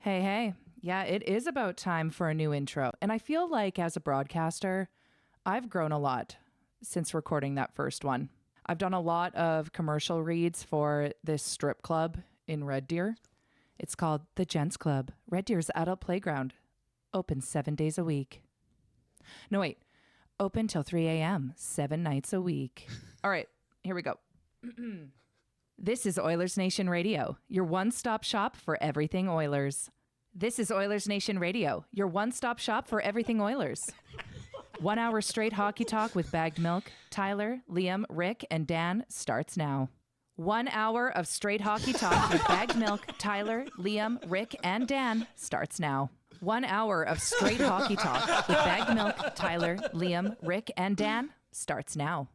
Hey. Yeah, it is about time for a new intro. And I feel like as a broadcaster, I've grown a lot since recording that first one. I've done a lot of commercial reads for this strip club in Red Deer. It's called the Gents Club, Red Deer's adult playground. Open 7 days a week. No, wait. Open till 3 a.m., 7 nights a week. All right, here we go. This is Oilersnation Radio, your one-stop shop for everything Oilers. This is Oilersnation Radio, your one-stop shop for everything Oilers. 1 hour straight hockey talk with Bagged Milk, Tyler, Liam, Rick, and Dan starts now. 1 hour of straight hockey talk with Bagged Milk, Tyler, Liam, Rick, and Dan starts now. 1 hour of straight hockey talk with Bagged Milk, Tyler, Liam, Rick, and Dan starts now.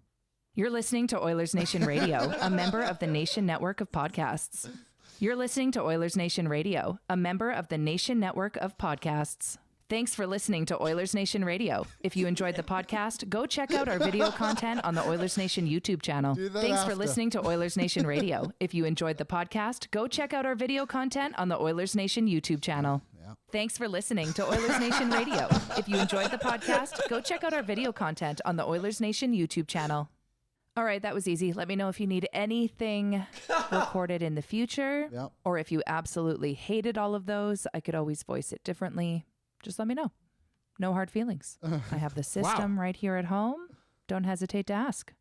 You're listening to Oilersnation Radio, a member of the Nation Network of Podcasts. You're listening to Oilersnation Radio, a member of the Nation Network of Podcasts. Thanks for listening to Oilersnation Radio. If you enjoyed the podcast, go check out our video content on the Oilersnation YouTube channel. Thanks for listening to Oilersnation Radio. If you enjoyed the podcast, go check out our video content on the Oilersnation YouTube channel. Thanks for listening to Oilersnation Radio. If you enjoyed the podcast, go check out our video content on the Oilersnation YouTube channel. All right, that was easy. Let me know if you need anything recorded in the future, or if you absolutely hated all of those. I could always voice it differently. Just let me know. No hard feelings. I have the system right here at home. Don't hesitate to ask.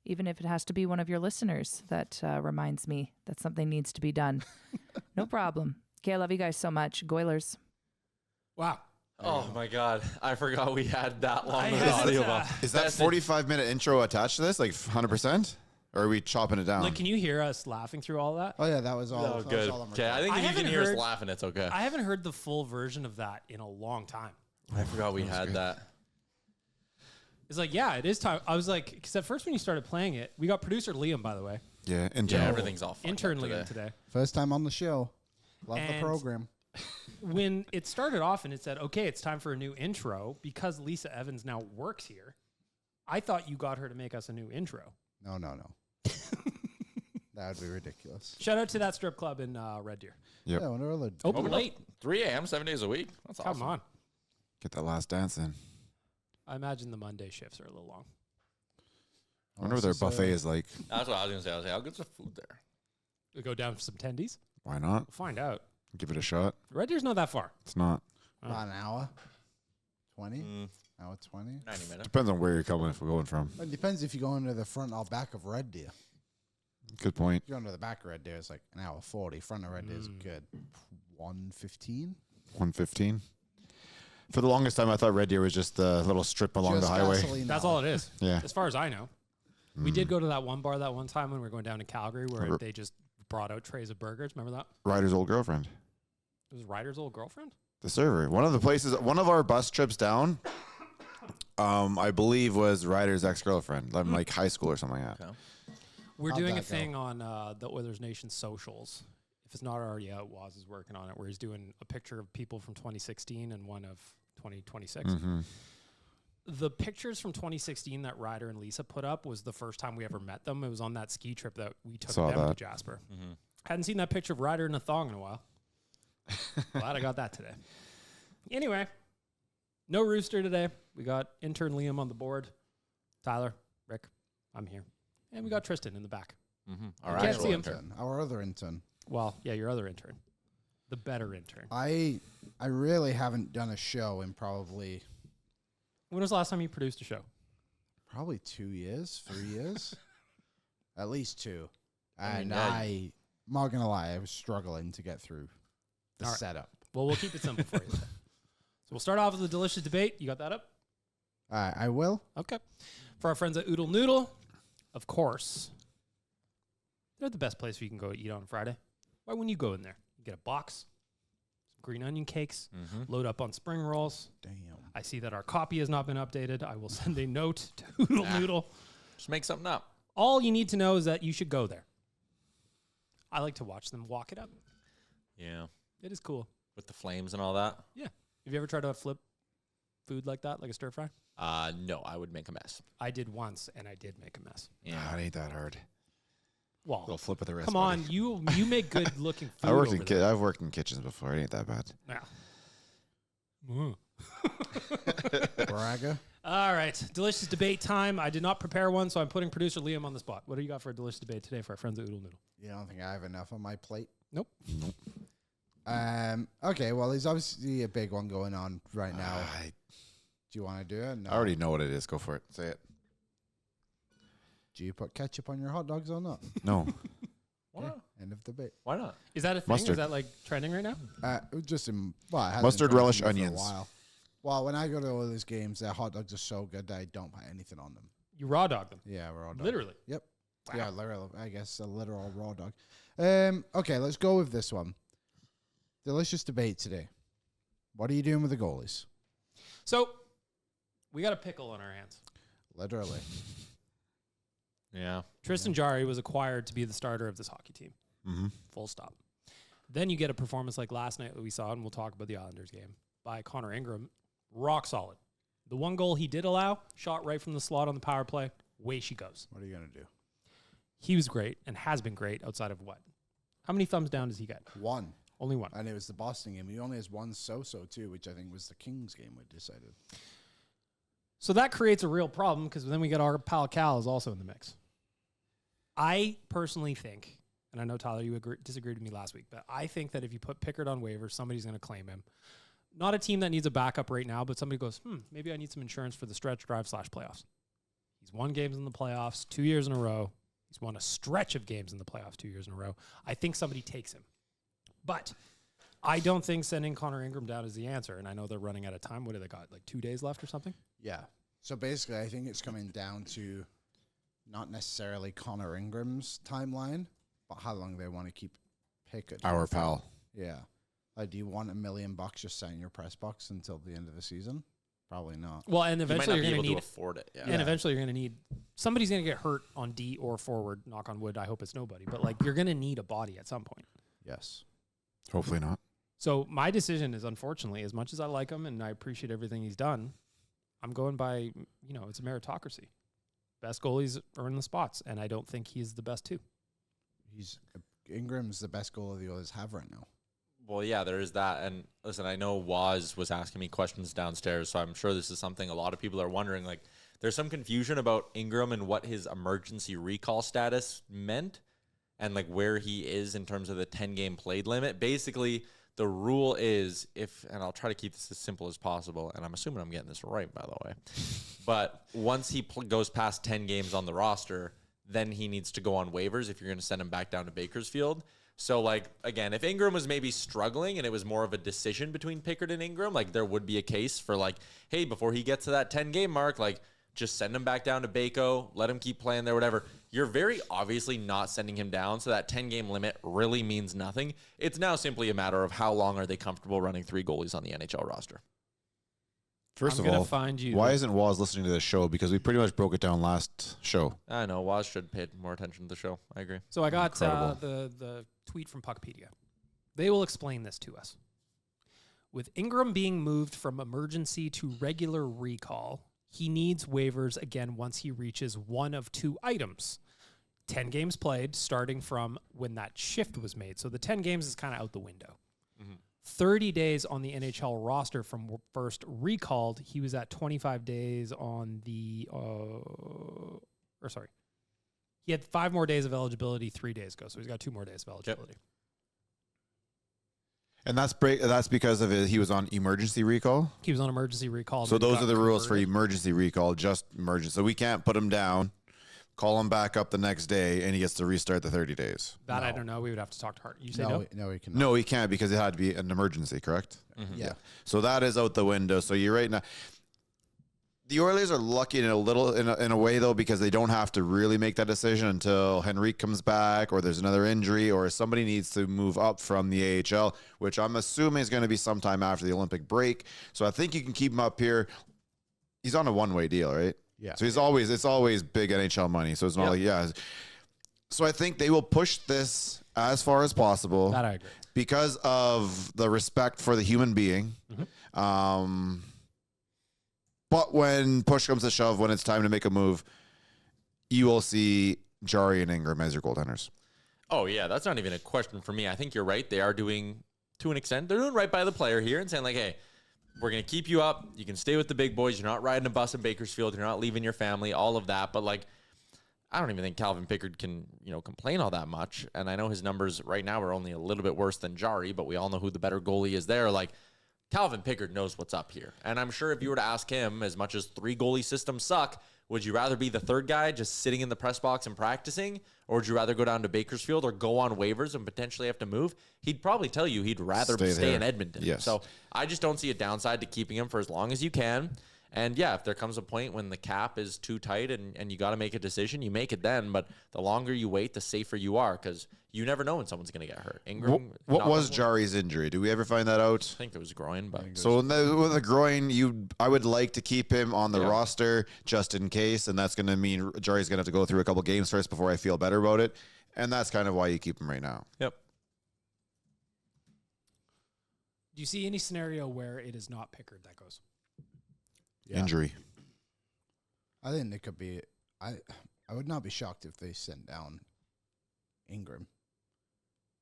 Even if it has to be one of your listeners that reminds me that something needs to be done. No problem. Okay, I love you guys so much. Goilers. Wow. Oh my God. I forgot we had that long of audio. Is that 45-minute intro attached to this? Like 100%? Or are we chopping it down? Like, can you hear us laughing through all that? Oh, yeah, that was all. Oh, good. Okay, I think if you can hear us laughing, it's okay. I haven't heard the full version of that in a long time. I forgot we had that. It's like, yeah, it is time. I was like, because at first when you started playing it, we got producer Liam, by the way. Yeah, intern. Yeah, everything's all fucked Intern up Liam today. First time on the show. Love the program. When it started off and it said, okay, it's time for a new intro, because Lisa Evans now works here, I thought you got her to make us a new intro. No. That would be ridiculous. Shout out to that strip club in Red Deer. Yep. Yeah, wonder other. Open late. 3 a.m., 7 days a week. That's awesome. Come on. Get that last dance in. I imagine the Monday shifts are a little long. I wonder what their buffet is like. That's what I was going to say. I was like, how good's the food there? We go down for some tendies. Why not? We'll find out. Give it a shot. Red Deer's not that far. It's not. About an hour. 20? Hour 20? 90 minutes. Depends on where you're coming, if we're going from. It depends if you go into the front or back of Red Deer. Good point. If you go into the back of Red Deer, it's like an hour 40. Front of Red Deer is good. 1:15? 1:15. For the longest time, I thought Red Deer was just a little strip along the highway. That's all it is. Yeah. As far as I know. We did go to that one bar that one time when we were going down to Calgary where they just brought out trays of burgers. Remember that? Ryder's old girlfriend. It was Ryder's old girlfriend? The server. One of the places, one of our bus trips down, I believe was Ryder's ex-girlfriend, like high school or something like that. Okay. We're doing a thing on the Oilers Nation socials. If it's not already out, Waz is working on it, where he's doing a picture of people from 2016 and one of 2026. The pictures from 2016 that Ryder and Lisa put up was the first time we ever met them. It was on that ski trip that we took them to Jasper. Hadn't seen that picture of Ryder in a thong in a while. Glad I got that today. Anyway, no Rooster today. We got intern Liam on the board. Tyler, Rick, I'm here. And we got Tristan in the back. Our Can't actual see him. intern. Our other intern. Well, yeah, your other intern. The better intern. I really haven't done a show in probably When was the last time you produced a show? 2 years, 3 years. At least 2. And yeah. I'm not going to lie, I was struggling to get through the All right. setup. Well, we'll keep it simple for you today. So we'll start off with a delicious debate. You got that up? I will. Okay. For our friends at Oodle Noodle, of course, they're the best place where you can go eat on Friday. Why wouldn't you go in there? You get a box, some green onion cakes, load up on spring rolls. Damn. I see that our copy has not been updated. I will send a note to Oodle Noodle. Just make something up. All you need to know is that you should go there. I like to watch them walk it up. Yeah. It is cool. With the flames and all that? Yeah. Have you ever tried to flip food like that, like a stir fry? No, I would make a mess. I did once, and I did make a mess. Yeah. It ain't that hard. Well, Little flip of the wrist. come buddy. on, you make good looking food. I've worked in kitchens before. It ain't that bad. Yeah. Braga. All right, delicious debate time. I did not prepare one, so I'm putting producer Liam on the spot. What do you got for a delicious debate today for our friends at Oodle Noodle? You don't think I have enough on my plate? Nope. Okay, well, there's obviously a big one going on right now. Do you want to do it? No. I already know what it is. Go for it. Say it. Do you put ketchup on your hot dogs or not? No. Why not? End of debate. Why not? Is that a thing? Mustard. Is that like trending right now? Just in it hasn't Mustard, been relish, trending for a onions. while. Well, when I go to all these games, their hot dogs are so good that I don't put anything on them. You raw dog them. Yeah, raw dog. Literally. Yep. Wow. Yeah, literal. I guess a literal raw dog. Okay, let's go with this one. Delicious debate today. What are you doing with the goalies? So we got a pickle on our hands. Literally. Yeah. Tristan Jarry was acquired to be the starter of this hockey team. Mm-hmm. Full stop. Then you get a performance like last night that we saw, and we'll talk about the Islanders game, by Connor Ingram. Rock solid. The one goal he did allow, shot right from the slot on the power play. Away she goes. What are you going to do? He was great and has been great outside of what? How many thumbs down does he get? One. Only one. And it was the Boston game. He only has one so-so, too, which I think was the Kings game we decided. So that creates a real problem because then we get our pal Cal is also in the mix. I personally think, and I know, Tyler, you disagreed with me last week, but I think that if you put Pickard on waivers, somebody's going to claim him. Not a team that needs a backup right now, but somebody goes, maybe I need some insurance for the stretch drive / playoffs. He's won games in the playoffs 2 years in a row. He's won a stretch of games in the playoffs 2 years in a row. I think somebody takes him. But I don't think sending Connor Ingram down is the answer. And I know they're running out of time. What do they got? Like 2 days left or something? Yeah. So basically, I think it's coming down to not necessarily Connor Ingram's timeline, but how long they want to keep Pickett. Our pal. Yeah. Like, do you want $1 million just sat in your press box until the end of the season? Probably not. Well, and You might eventually not you're be going to able need to afford it. Yeah. And eventually you're going to need somebody's going to get hurt on D or forward. Knock on wood. I hope it's nobody. But like you're going to need a body at some point. Yes. Hopefully not. So my decision is, unfortunately, as much as I like him and I appreciate everything he's done, I'm going by, it's a meritocracy. Best goalies earn the spots, and I don't think he's the best too. Ingram's the best goalie the Oilers have right now. Well, yeah, there is that. And listen, I know Waz was asking me questions downstairs, so I'm sure this is something a lot of people are wondering. Like, there's some confusion about Ingram and what his emergency recall status meant and, like, where he is in terms of the 10-game played limit. Basically, the rule is and I'll try to keep this as simple as possible, and I'm assuming I'm getting this right, by the way, but once he goes past 10 games on the roster, then he needs to go on waivers if you're going to send him back down to Bakersfield. So, like, again, if Ingram was maybe struggling and it was more of a decision between Pickard and Ingram, like, there would be a case for, like, hey, before he gets to that 10-game mark, like, just send him back down to Bako, let him keep playing there, whatever. You're very obviously not sending him down, so that 10-game limit really means nothing. It's now simply a matter of how long are they comfortable running 3 goalies on the NHL roster. First I'm of gonna all, find you why isn't Waz listening to this show? Because we pretty much broke it down last show. I know, Waz should pay more attention to the show. I agree. So I got Incredible. the tweet from Puckpedia. They will explain this to us. With Ingram being moved from emergency to regular recall, he needs waivers again once he reaches one of 2 items. 10 games played, starting from when that shift was made. So the 10 games is kind of out the window. 30 days on the NHL roster from first recalled. He was at 25 days on the... He had 5 more days of eligibility 3 days ago, so he's got 2 more days of eligibility. Yep. And that's because of he was on emergency recall. He was on emergency recall. So then those got are the rules for converted. emergency recall, just emergency. So we can't put him down, call him back up the next day, and he gets to restart the 30 days. That I don't know. We would have to talk to Hart. You say no? No, he cannot. No, he can't because it had to be an emergency, correct? Yeah. So that is out the window. So you're right now. The Oilers are lucky in a way though, because they don't have to really make that decision until Henrique comes back, or there's another injury, or somebody needs to move up from the AHL, which I'm assuming is going to be sometime after the Olympic break. So I think you can keep him up here. He's on a one-way deal, right? Yeah. So it's always big NHL money. So it's not So I think they will push this as far as possible. That I agree. Because of the respect for the human being. But when push comes to shove, when it's time to make a move, you will see Jari and Ingram as your goaltenders. Oh, yeah, that's not even a question for me. I think you're right. They are doing, to an extent, they're doing right by the player here and saying, like, hey, we're going to keep you up. You can stay with the big boys. You're not riding a bus in Bakersfield. You're not leaving your family, all of that. But, like, I don't even think Calvin Pickard can, complain all that much. And I know his numbers right now are only a little bit worse than Jari, but we all know who the better goalie is there. Like, Calvin Pickard knows what's up here. And I'm sure if you were to ask him, as much as 3 goalie systems suck, would you rather be the third guy just sitting in the press box and practicing? Or would you rather go down to Bakersfield or go on waivers and potentially have to move? He'd probably tell you he'd rather stay in Edmonton. Yes. So I just don't see a downside to keeping him for as long as you can. And yeah, if there comes a point when the cap is too tight and you got to make a decision, you make it then. But the longer you wait, the safer you are, because you never know when someone's going to get hurt. Ingram. What was Jari's injury? Do we ever find that out? I think it was groin, but So with the groin, I would like to keep him on the roster just in case, and that's going to mean Jari's going to have to go through a couple games first before I feel better about it, and that's kind of why you keep him right now. Yep. Do you see any scenario where it is not Pickard that goes? Yeah. Injury. I think it could be. I would not be shocked if they sent down Ingram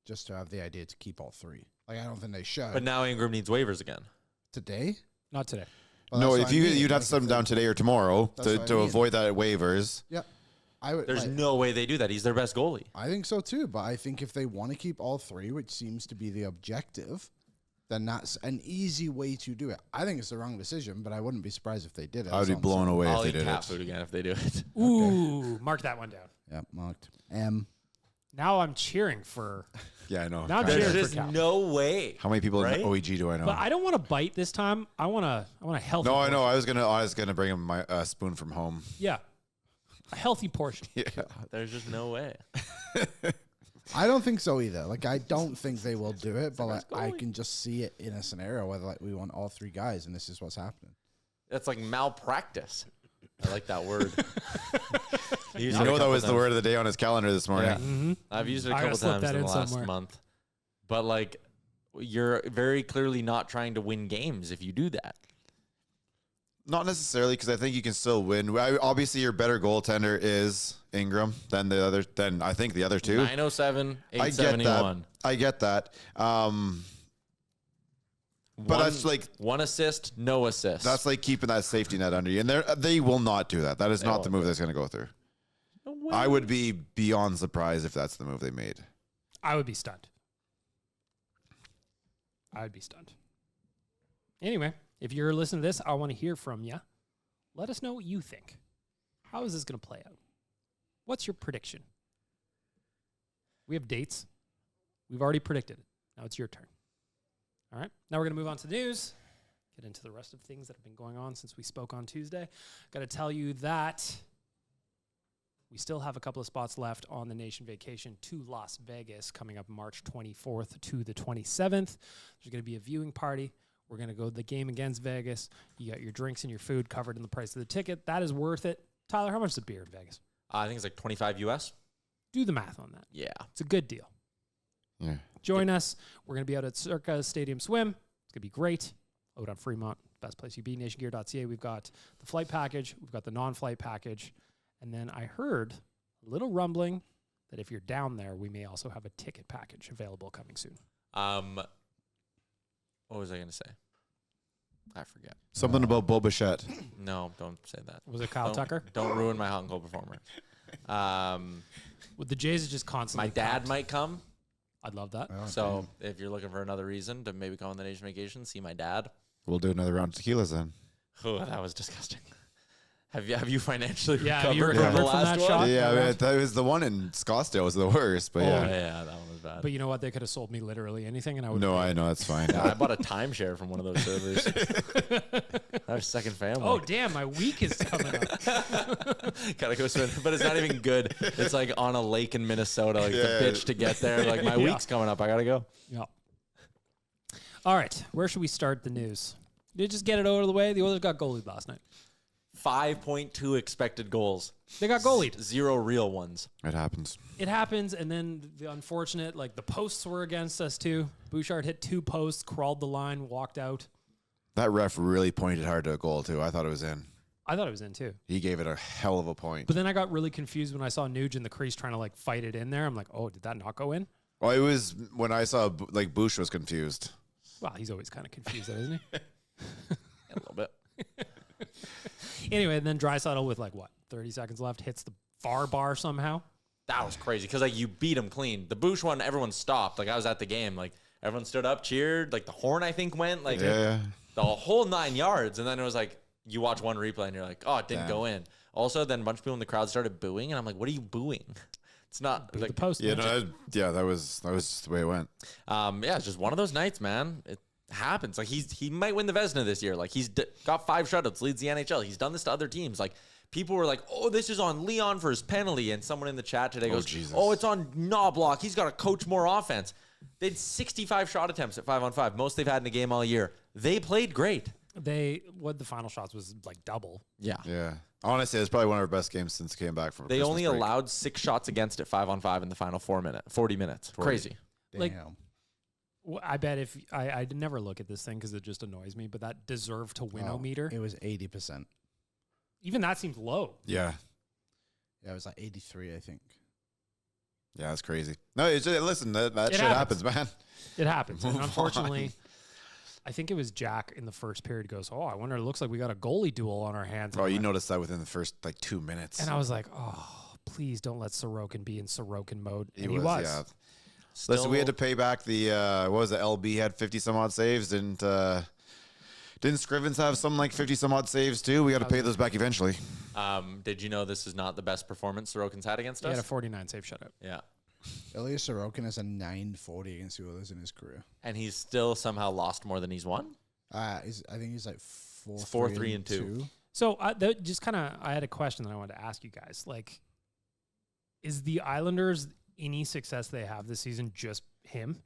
just to have the idea to keep all 3. Like, I don't think they should. But now Ingram needs waivers again. Today? Not today. Well, No, that's if what I mean. you'd have to send him down today or tomorrow That's what I to mean. avoid that at waivers. Yeah. I would. There's no way they do that. He's their best goalie. I think so too, but I think if they want to keep all 3, which seems to be the objective, then that's an easy way to do it. I think it's the wrong decision, but I wouldn't be surprised if they did it. I would be blown away I'll if eat they did cat it. food again if they do it. Ooh, mark that one down. Yeah, marked. Now I'm cheering for. Yeah, I know. Now I'm There's cheering just for Cal. no way. How many people Right? in OEG do I know? But I don't want to bite this time. I want a healthy. No, I know. portion. I was gonna bring him my spoon from home. Yeah, a healthy portion. Yeah. There's just no way. I don't think so either. Like, I don't think they will do it, but like, I can just see it in a scenario where like we want all 3 guys, and this is what's happening. That's like malpractice. I like that word. You know that was the word of the day on his calendar this morning. Yeah. Mm-hmm. I've used it a I gotta couple slip times that in in the last somewhere. month. But like, you're very clearly not trying to win games if you do that. Not necessarily, because I think you can still win. Obviously, your better goaltender is Ingram than the other. Than I think the other 2. 907, I get that. 871. I get that. But that's like 1 assist, no assist. that's like keeping that safety net under you, and they will not do that. That is not the move that's going to go through. No way. I would be beyond surprised if that's the move they made. I would be stunned. I'd be stunned. Anyway, if you're listening to this, I want to hear from you. Let us know what you think. How is this going to play out? What's your prediction? We have dates. We've already predicted it. Now it's your turn. All right. Now we're going to move on to the news. Get into the rest of things that have been going on since we spoke on Tuesday. Got to tell you that we still have a couple of spots left on the nation vacation to Las Vegas coming up March 24th to the 27th. There's going to be a viewing party. We're going to go to the game against Vegas. You got your drinks and your food covered in the price of the ticket. That is worth it. Tyler, how much is a beer in Vegas? I think it's like 25 US. Do the math on that. Yeah. It's a good deal. Yeah. Join us. We're going to be out at Circa Stadium Swim. It's going to be great. Out on Fremont, best place you be, nationgear.ca. We've got the flight package. We've got the non-flight package. And then I heard a little rumbling that if you're down there, we may also have a ticket package available coming soon. What was I going to say? I forget. Something about Boba Fett. No, don't say that. Was it Kyle Don't- Tucker? Don't ruin my hot and cold performance. With the Jays is just constantly My dad packed. might come. I'd love that. Oh, So if you're looking for another reason to maybe come on the nation vacation, see my dad. We'll do another round of tequilas then. Oh, that was disgusting. Have you financially Yeah, have you recovered from the recovered from last that shot? one? Yeah, I yeah. mean, that was the one in Scottsdale was the worst, but Oh, yeah. yeah, that one was bad. But you know what? They could have sold me literally anything, and I would. No, I know, that's fine. Yeah, I bought a timeshare from one of those servers. I have a second family. Oh damn! My week is coming up. Gotta go swim. But it's not even good. It's like on a lake in Minnesota. Like Yeah. the bitch to get there. Like my Yeah. week's coming up. I gotta go. Yeah. All right. Where should we start the news? Did you just get it over the way? The Oilers got goalied last night. 5.2 expected goals. They got goalied. 0 real ones. It happens. It happens, and then the unfortunate, like the posts were against us too. Bouchard hit 2 posts, crawled the line, walked out. That ref really pointed hard to a goal, too. I thought it was in. I thought it was in too. He gave it a hell of a point. But then I got really confused when I saw Nuge in the crease trying to like fight it in there. I'm like, oh, did that not go in? Well, it was when I saw like Bush was confused. Well, he's always kind of confused, though, isn't he? A little bit. Anyway, and then Draisaitl with like what, 30 seconds left, hits the far bar somehow. That was crazy because like you beat him clean. The Bush one, everyone stopped. Like I was at the game. Like everyone stood up, cheered. Like the horn, I think, went like Yeah. the whole 9 yards. And then it was like you watch one replay and you're like, oh, it didn't go in. Also, then a bunch of people in the crowd started booing, and I'm like, what are you booing? It's not Beat like the post. Yeah, man. that was just the way it went. yeah, it's just one of those nights, man. It happens. Like he might win the Vezina this year. Like he's got 5 shutouts, leads the NHL. He's done this to other teams. Like people were like, "Oh, this is on Leon for his penalty," and someone in the chat today goes, Jesus. "Oh, it's on Knobloch. He's got to coach more offense." They had 65 shot attempts at 5-on-5, most they've had in a game all year. They played great. What the final shots was like double. Yeah. Yeah. Honestly, it's probably one of our best games since came back from a They Christmas only break. allowed 6 shots against at 5-on-5 in the final 40 minutes. Crazy. Like- Damn. Well, I bet if I did never look at this thing because it just annoys me, but that deserve to win meter, It was 80%. even that seems low. Yeah. Yeah, it was like 83, I think. Yeah, that's crazy. No, it's just, listen, that shit happens. happens, man. It happens. And Move unfortunately, on. I think it was Jack in the first period goes, "Oh, I wonder, it looks like we got a goalie duel on our hands." Oh, And you I- noticed that within the first like 2 minutes. And I was like, "Oh, please don't let Sorokin be in Sorokin mode." And he was. was. Yeah. Listen, we had to pay back the what was it? LB had 50 some odd saves. Didn't Scrivens have some like 50 some odd saves too? We got to pay those back eventually. Did you know this is not the best performance Sorokin's had against He had a us? 49 save shutout. Yeah. Ilya Sorokin has a 940 against the Oilers in his career. And he's still somehow lost more than he's won. I think he's like 4-3-2. So just kind of, I had a question that I wanted to ask you guys. Like, is the Islanders any success they have this season just him?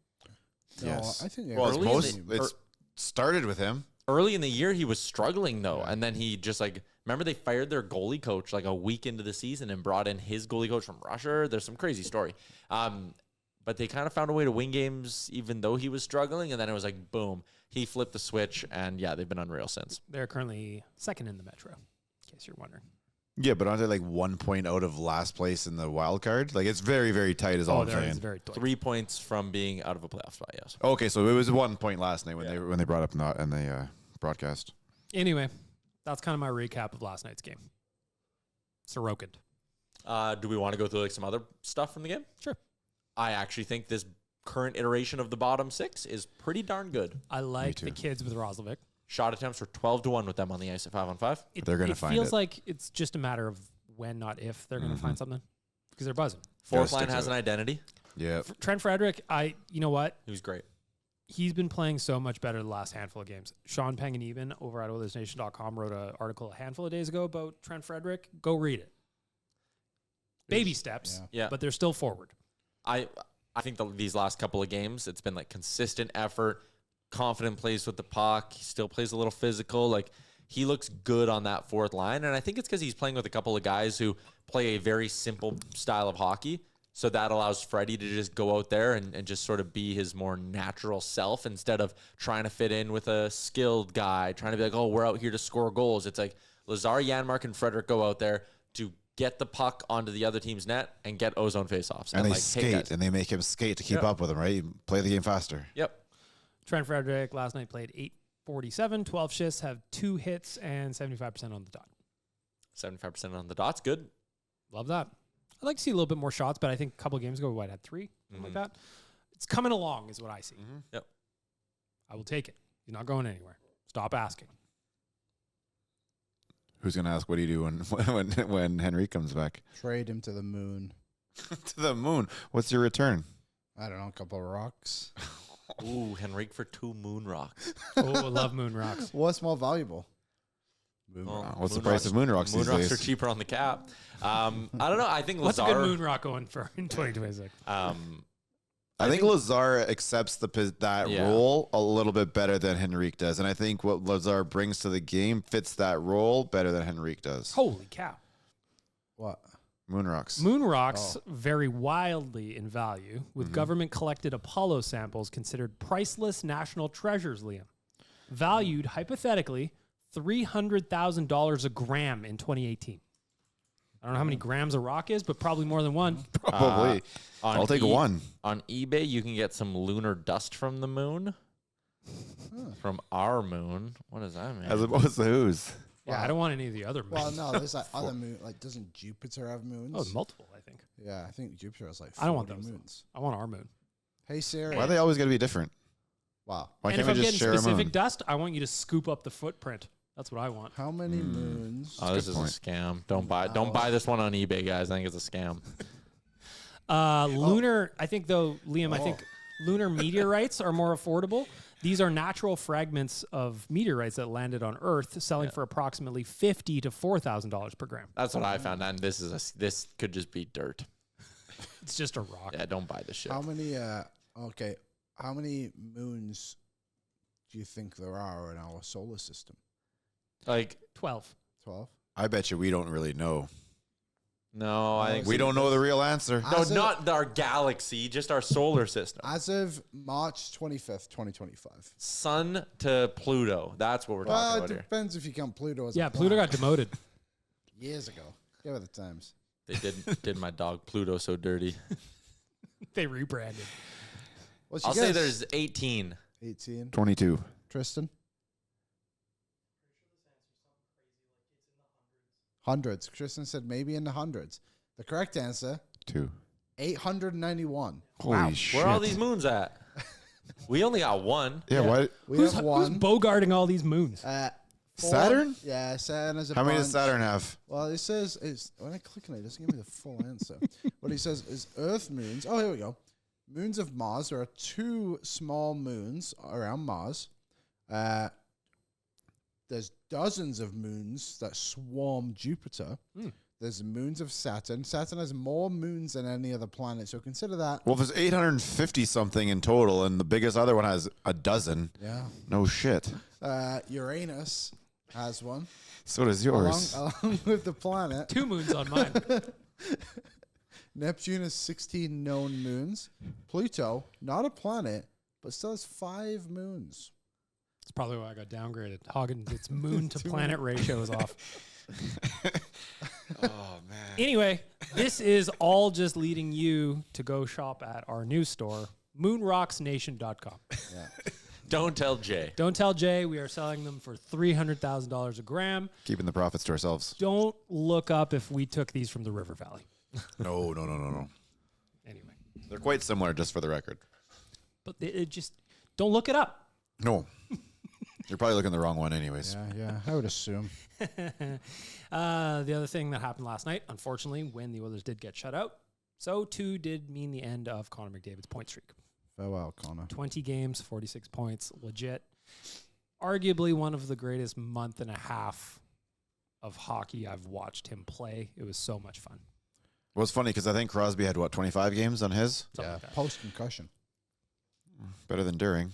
No, Yes. I think Well, it's Early in it's started with him. Early in the year, he was struggling, though. And then he just, like, remember they fired their goalie coach, like, a week into the season and brought in his goalie coach from Russia? There's some crazy story. But they kind of found a way to win games even though he was struggling. And then it was like, boom, he flipped the switch. And, yeah, they've been unreal since. They're currently second in the Metro, in case you're wondering. Yeah, but aren't they like 1 point out of last place in the wild card? Like it's very, very tight is all I'm there saying. is very tight. 3 points from being out of a playoff spot, yes. Okay, so it was 1 point last night when they brought up in the broadcast. Anyway, that's kind of my recap of last night's game. Sorokin. Do we want to go through like some other stuff from the game? Sure. I actually think this current iteration of the bottom 6 is pretty darn good. I like too. the kids with Roslovic. Shot attempts were 12-1 with them on the ice at 5-on-5. They're gonna it find feels it. like it's just a matter of when, not if, they're going to find something because they're buzzing. Fourth stick line to has it. an identity. Yeah. Trent Frederick, you know what? He was great. He's been playing so much better the last handful of games. Sean Panganiban over at Oilersnation.com wrote an article a handful of days ago about Trent Frederick. Go read it. Baby steps, Yeah. but they're still forward. I think these last couple of games, it's been like consistent effort, confident plays with the puck. He still plays a little physical. Like he looks good on that fourth line. And I think it's because he's playing with a couple of guys who play a very simple style of hockey. So that allows Freddie to just go out there and just sort of be his more natural self instead of trying to fit in with a skilled guy, trying to be like, oh, we're out here to score goals. It's like Lazar, Janmark, and Frederick go out there to get the puck onto the other team's net and get ozone faceoffs. And they like, hey, skate guys. and they make him skate to keep Yep. up with him, right? You play the game faster. Yep. Trent Frederick last night played 8:47, 12 shifts, have 2 hits, and 75% on the dot. 75% on the dot's good. Love that. I'd like to see a little bit more shots, but I think a couple of games ago we might have had 3, something like that. It's coming along is what I see. Yep. I will take it. He's not going anywhere. Stop asking. Who's gonna ask what do you do when Henry comes back? Trade him to the moon. To the moon. What's your return? I don't know, a couple of rocks. Ooh, Henrique for 2 moon rocks. Oh, I love moon rocks. What's more valuable? Moon Well, rock. What's the Moon price rocks- of moon rocks Moon these rocks days? are cheaper on the cap. I don't know. I think What's a Lazar. good moon rock going for in 2026? I think Lazar accepts that Yeah. role a little bit better than Henrique does, and I think what Lazar brings to the game fits that role better than Henrique does. Holy cow. What? Moon rocks. Moon rocks vary wildly in value, with government-collected Apollo samples considered priceless national treasures, Liam. Valued, hypothetically, $300,000 a gram in 2018. I don't know how many grams a rock is, but probably more than one. Probably. I'll take one. On eBay, you can get some lunar dust from the moon. From our moon. What does that mean? As opposed to whose? Yeah, I don't want any of the other moons. Well, no, there's like other moon. Like, doesn't Jupiter have moons? Oh, multiple, I think. Yeah, I think Jupiter has like 40 I don't want those moons. I want our moon. Hey Siri. Why are they always got to be different? Wow. Why And can't if we I'm just getting share a specific moon? dust, I want you to scoop up the footprint. That's what I want. How many moons? Oh, this is a scam. Don't buy this one on eBay, guys. I think it's a scam. Lunar, I think though, Liam, I think lunar meteorites are more affordable. These are natural fragments of meteorites that landed on Earth, selling for approximately $50,000 to $4,000 per gram. That's what I found. And this could just be dirt. It's just a rock. Yeah, don't buy this shit. How many? How many moons do you think there are in our solar system? Like 12. 12. I bet you we don't really know. no, I think We don't know the real answer. No, As of- not our galaxy, just our solar system. As of March 25th, 2025. Sun to Pluto. That's what we're talking Well, it about here. depends if you count Pluto as Yeah, a Pluto planet. got demoted. Years ago. Give it the times. They did my dog Pluto so dirty. They rebranded. What's I'll your say guess? there's 18. 18. 22. Tristan? Hundreds. Tristan said maybe in the hundreds. The correct answer, 2. 891. Holy shit. Where are all these moons at? We only got one. Yeah, what? We Who's have one. bogarting all these moons? Four. Saturn? Yeah, Saturn has a How many bunch. does Saturn have? Well, it says, when I click on it, it doesn't give me the full answer. What he says is Earth moons. Oh, here we go. Moons of Mars. There are 2 small moons around Mars. There's dozens of moons that swarm Jupiter. There's moons of Saturn. Saturn has more moons than any other planet, so consider that. Well, if there's 850 something in total, and the biggest other one has a dozen, Yeah. no shit. Uranus has one. So does yours. Along with the planet. 2 moons on mine. Neptune has 16 known moons. Pluto, not a planet, but still has 5 moons. That's probably why I got downgraded. Hogging its moon to planet ratio is off. Oh, man. Anyway, this is all just leading you to go shop at our new store, moonrocksnation.com. Yeah. Don't tell Jay. Don't tell Jay, we are selling them for $300,000 a gram. Keeping the profits to ourselves. Don't look up if we took these from the River Valley. No. Anyway, They're quite similar, just for the record. but it just don't look it up. No. You're probably looking at the wrong one anyways. Yeah, I would assume. The other thing that happened last night, unfortunately, when the Oilers did get shut out, so too did mean the end of Connor McDavid's point streak. Farewell, Connor. 20 games, 46 points, legit. Arguably one of the greatest month and a half of hockey I've watched him play. It was so much fun. It was funny because I think Crosby had, 25 games on his? Something like that. Post-concussion. Better than during.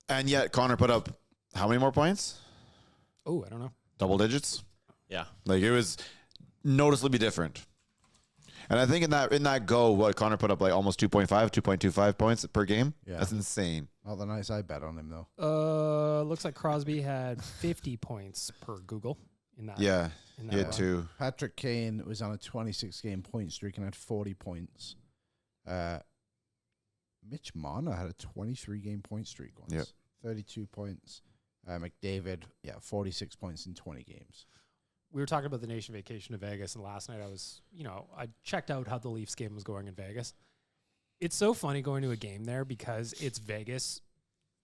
And yet Connor put up how many more points? Oh, I don't know. Double digits? Yeah. Like, it was noticeably different. And I think in that go, Connor put up like almost 2.25 points per game. Yeah. That's insane. Not the nights I bet on him, though. Looks like Crosby had 50 points per Google in that. Yeah, in he that had one. 2. Patrick Kane was on a 26-game point streak and had 40 points. Mitch Marner had a 23-game point streak once. Yep. 32 points. McDavid, 46 points in 20 games. We were talking about the nation vacation to Vegas, and last night I checked out how the Leafs game was going in Vegas. It's so funny going to a game there because it's Vegas.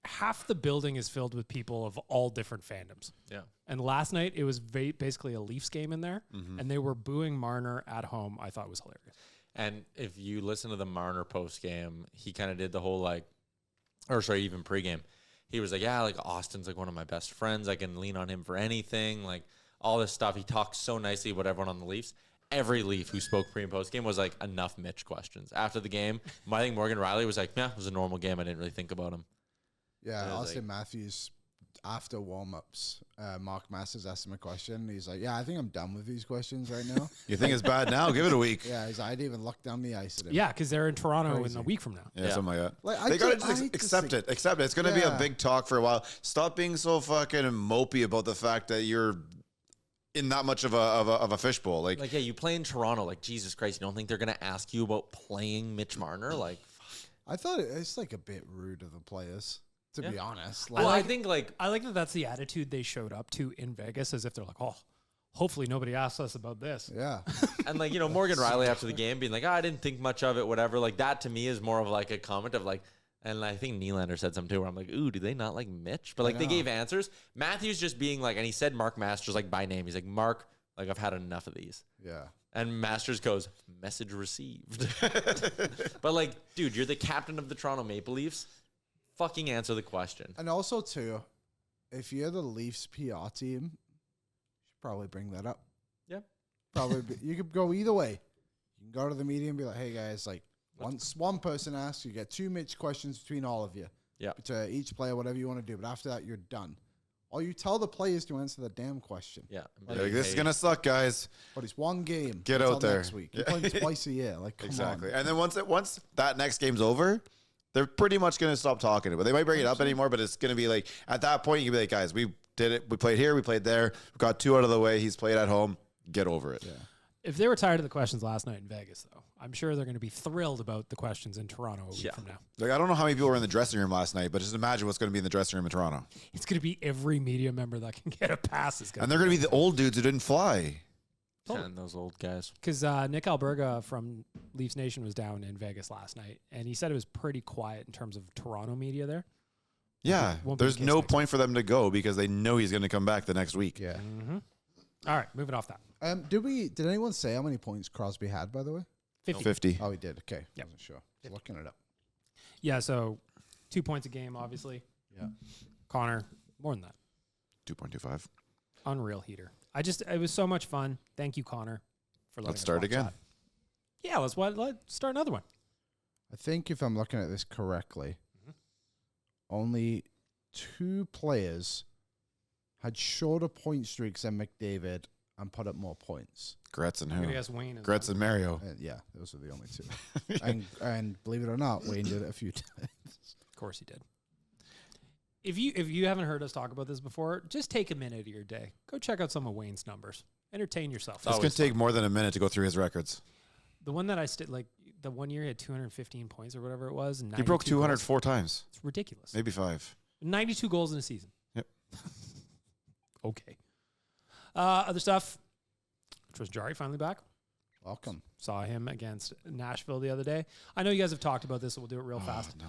Half the building is filled with people of all different fandoms. Yeah. And last night it was basically a Leafs game in there, and they were booing Marner at home. I thought it was hilarious. And if you listen to the Marner post game, he kind of did the whole even pregame. He was like, yeah, like Austin's like one of my best friends. I can lean on him for anything. Like all this stuff. He talks so nicely about everyone on the Leafs. Every Leaf who spoke pre and post game was like enough Mitch questions. After the game, I think Morgan Riley was like, yeah, it was a normal game. I didn't really think about him. Yeah, Yeah, Austin like- Matthews after warm-ups, Mark Masters asked him a question. He's like, yeah, I think I'm done with these questions right now. You think it's bad now? Give it a week. Yeah, he's like, I didn't even look down the ice at him. Yeah, because they're in Toronto Crazy. in a week from now. Yeah, something like that. Like, They got to just accept it. Accept it. It's going to be a big talk for a while. Stop being so fucking mopey about the fact that you're in that much of a fishbowl. Like, yeah, you play in Toronto. Like, Jesus Christ, you don't think they're going to ask you about playing Mitch Marner? Like, fuck. I thought it's like a bit rude of the players, to be honest. Well, I think like I like that that's the attitude they showed up to in Vegas, as if they're like, oh, hopefully nobody asks us about this. Yeah. and like, Morgan Riley after the game being like, I didn't think much of it, whatever. Like, that to me is more of like a comment of like, and I think Nylander said something too where I'm like, ooh, do they not like Mitch? But like they gave answers. Matthews just being like, and he said Mark Masters like by name. He's like, Mark, like I've had enough of these. Yeah. And Masters goes, message received. But like, dude, you're the captain of the Toronto Maple Leafs. Fucking answer the question. And also, too, if you're the Leafs PR team, you should probably bring that up. Yeah. Probably. You could go either way. You can go to the media and be like, hey, guys, like, once one person asks, you get 2 Mitch questions between all of you. Yeah. To each player, whatever you want to do. But after that, you're done. Or you tell the players to answer the damn question. Yeah. like, this is going to suck, guys. But it's one game. Get until out there. next week. You play twice a year. Like, come Exactly. on. And then once that next game's over, they're pretty much going to stop talking about it. They might bring it up anymore, but it's going to be like, at that point, you can be like, guys, we did it. We played here. We played there. We got 2 out of the way. He's played at home. Get over it. Yeah. If they were tired of the questions last night in Vegas, though, I'm sure they're going to be thrilled about the questions in Toronto a week from now. Like, I don't know how many people were in the dressing room last night, but just imagine what's going to be in the dressing room in Toronto. It's going to be every media member that can get a pass. And they're going to be the old dudes who didn't fly. And those old guys. Because Nick Alberga from Leafs Nation was down in Vegas last night, and he said it was pretty quiet in terms of Toronto media there. Yeah. Won't be There's the case no next point for them to go because they know he's going to come back the next week. Yeah. Mm-hmm. All right, moving off that. Did anyone say how many points Crosby had, by the way? 50. Oh, he did. Okay. Yep. Wasn't sure. Just looking it up. Yeah, so 2 points a game, obviously. Yeah. Connor, more than that. 2.25. Unreal heater. It was so much fun. Thank you, Connor, for letting Let's us start watch again. that. Yeah, let's start another one. I think if I'm looking at this correctly, only 2 players had shorter point streaks than McDavid and put up more points. Gretz and I'm who? going to guess Wayne. Gretz and Mario. Yeah, those are the only 2. and believe it or not, Wayne did it a few times. Of course he did. If you haven't heard us talk about this before, just take a minute of your day. Go check out some of Wayne's numbers. Entertain yourself. It's going to take more than a minute to go through his records. The one that the 1 year he had 215 points or whatever it was. And He broke 200 goals. 4 times. It's ridiculous. Maybe 5. 92 goals in a season. Yep. Okay. Other stuff. Jari finally back. Welcome. Saw him against Nashville the other day. I know you guys have talked about this, so we'll do it real fast. No.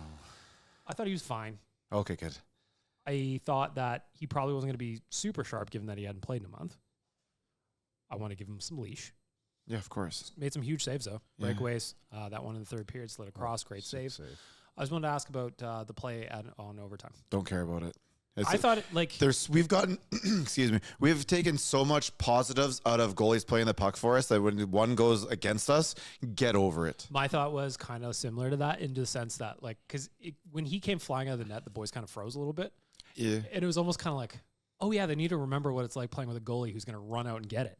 I thought he was fine. Okay, good. I thought that he probably wasn't going to be super sharp given that he hadn't played in a month. I want to give him some leash. Yeah, of course. Made some huge saves, though. Yeah. Breakaways. That one in the third period slid across. Great save. I just wanted to ask about the play on overtime. Don't care about it. I thought we've gotten excuse me, we've taken so much positives out of goalies playing the puck for us that when one goes against us, get over it. my thought was kind of similar to that in the sense that because when he came flying out of the net, the boys kind of froze a little bit. Yeah. And it was almost kind of like, oh yeah, they need to remember what it's like playing with a goalie who's going to run out and get it.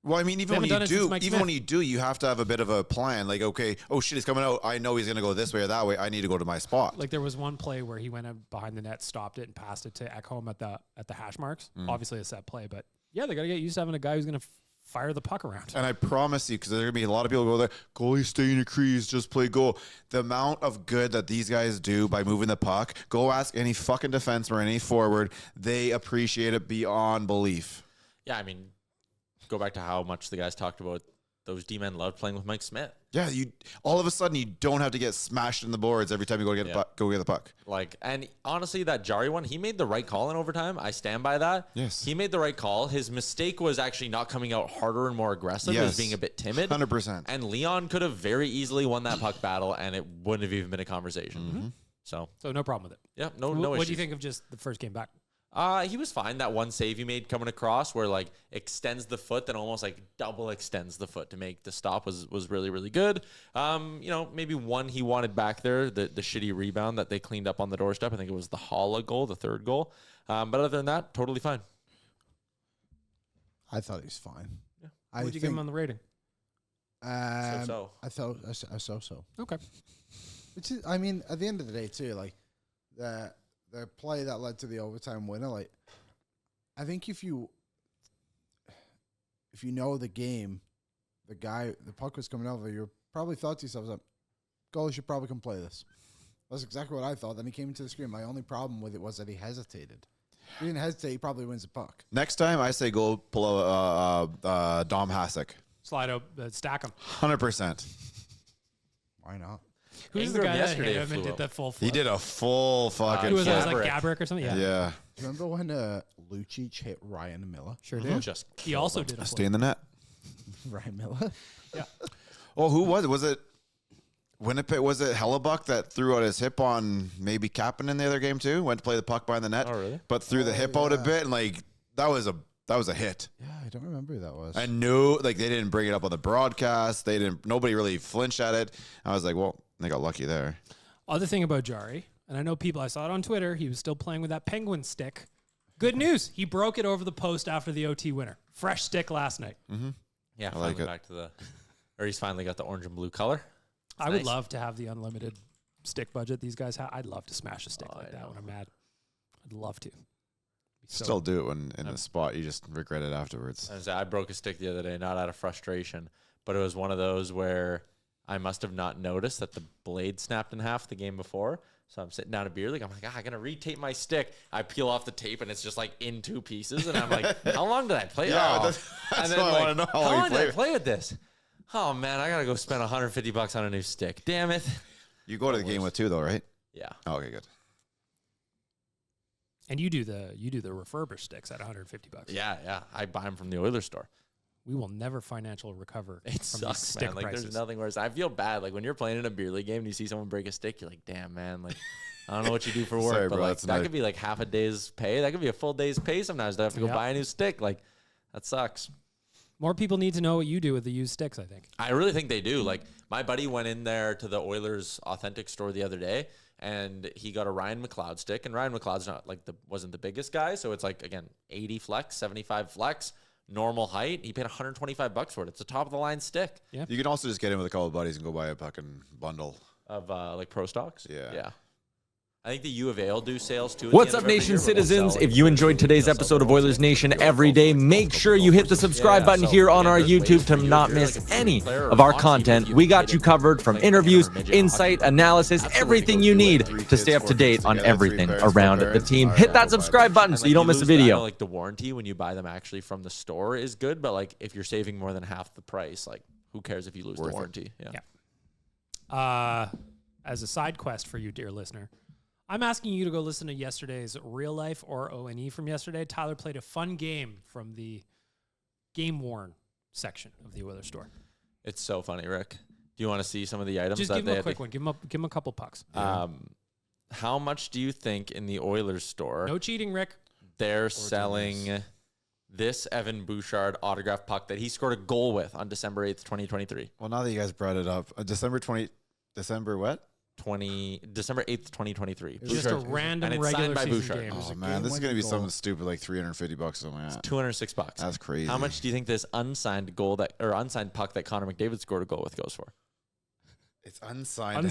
Well, I mean, even when you do, you have to have a bit of a plan. Like, okay, oh shit, he's coming out. I know he's going to go this way or that way. I need to go to my spot. Like there was one play where he went out behind the net, stopped it, and passed it to Ekholm at the hash marks. Obviously a set play, but yeah, they got to get used to having a guy who's going to fire the puck around. And I promise you, because there are going to be a lot of people who go there, goalie stay in a crease, just play goal. The amount of good that these guys do by moving the puck, go ask any fucking defenseman or any forward. They appreciate it beyond belief. Yeah, I mean, go back to how much the guys talked about those D-men loved playing with Mike Smith. Yeah, you all of a sudden you don't have to get smashed in the boards every time you go get the puck. Like, and honestly, that Jari one, he made the right call in overtime. I stand by that. Yes. He made the right call. His mistake was actually not coming out harder and more aggressive. It was being a bit timid. 100%. And Leon could have very easily won that puck battle, and it wouldn't have even been a conversation. So no problem with it. yeah, no What do issues. you think of just the first game back? He was fine. That one save he made coming across where like extends the foot, then almost like double extends the foot to make the stop was really, really good. Maybe one he wanted back there, the shitty rebound that they cleaned up on the doorstep. I think it was the Holla goal, the third goal. But other than that, totally fine. I thought he was fine. Yeah. What would you give him on the rating? So. I thought a so-so. Okay. Which is, I mean, at the end of the day, too, like the play that led to the overtime winner, like I think if you know the game, the puck was coming over, you probably thought to yourself, like, goalie should probably come play this. That's exactly what I thought. Then he came into the screen. My only problem with it was that he hesitated. If he didn't hesitate, he probably wins the puck. Next time, I say go pull Dom Hasek. Slide up, stack him. 100%. Why not? Who's the guy that hit him and did that full flip? He did a full fucking Who was flip. that? Was like Gabrick or something? Yeah. Do you remember when Lucic hit Ryan Miller? Sure did. Just he also did a Stay flip. in the net. Ryan Miller? Yeah. Oh, who was it? Was it Winnipeg? Was it Hellebuck that threw out his hip on maybe Kapanen in the other game too? Went to play the puck behind the net. Oh, really? But threw the hip out a bit, and like that was a hit. Yeah, I don't remember who that was. I knew they didn't bring it up on the broadcast. Nobody really flinched at it. I was like, well, they got lucky there. Other thing about Jari, and I know I saw it on Twitter, he was still playing with that penguin stick. Good news. He broke it over the post after the OT winner. Fresh stick last night. Mm-hmm. Yeah, I like finally it. back to or he's finally got the orange and blue color. I would love to have the unlimited stick budget these guys have. I'd love to smash a stick like that when I'm mad. I'd love to. Still do it when in the spot. You just regret it afterwards. I broke a stick the other day, not out of frustration, but it was one of those where I must have not noticed that the blade snapped in half the game before. So I'm sitting down a beer league. I'm like, I'm going to retape my stick. I peel off the tape, and it's just like in two pieces. And I'm like, how long did I play? Yeah, that's what I want to know. How long did I play with this? Oh, man, I got to go spend $150 on a new stick. Damn it. You go to the game with two, though, right? Yeah. Oh, okay, good. And you do the refurbished sticks at $150. Yeah. I buy them from the Oilers store. We will never financial recover It from sucks, these stick man. Like, prices. there's nothing worse. I feel bad. Like, when you're playing in a beer league game and you see someone break a stick, you're like, damn, man. Like, I don't know what you do for work, Sorry, but bro, like that could be like half a day's pay. That could be a full day's pay sometimes to have to go buy a new stick. Like, that sucks. More people need to know what you do with the used sticks, I think. I really think they do. Like, my buddy went in there to the Oilers Authentic store the other day, and he got a Ryan McLeod stick. And Ryan McLeod's not like wasn't the biggest guy, so it's like, again, 80 flex, 75 flex, normal height. He paid $125 for it. It's a top of the line stick. Yeah. You can also just get in with a couple of buddies and go buy a fucking bundle Of like pro stocks. Yeah. I think the U of A will do sales too. What's up, Nation citizens? If you enjoyed today's episode of Oilers Nation Every Day, make sure you hit the subscribe button here on our YouTube to not miss any of our content. We got you covered from interviews, insight, analysis, everything you need to stay up to date on everything around the team. Hit that subscribe button so you don't miss a video. Like the warranty when you buy them actually from the store is good, but like if you're saving more than half the price, like who cares if you lose the warranty? Yeah. As a side quest for you, dear listener, I'm asking you to go listen to yesterday's Real Life or O&E from yesterday. Tyler played a fun game from the Game Worn section of the Oilers store. It's so funny, Rick. Do you want to see some of the items? Just give him a quick one. Give him a couple pucks. How much do you think in the Oilers store? No cheating, Rick. They're selling this Evan Bouchard autograph puck that he scored a goal with on December 8th, 2023. Well, now that you guys brought it up, December what? December 8th, 2023. It's just a random and it's regular signed by season Bouchard. game. Oh man, this is gonna be something stupid like $350 or something like that. $206. That's crazy. How much do you think this unsigned puck that Connor McDavid scored a goal with goes for? It's unsigned.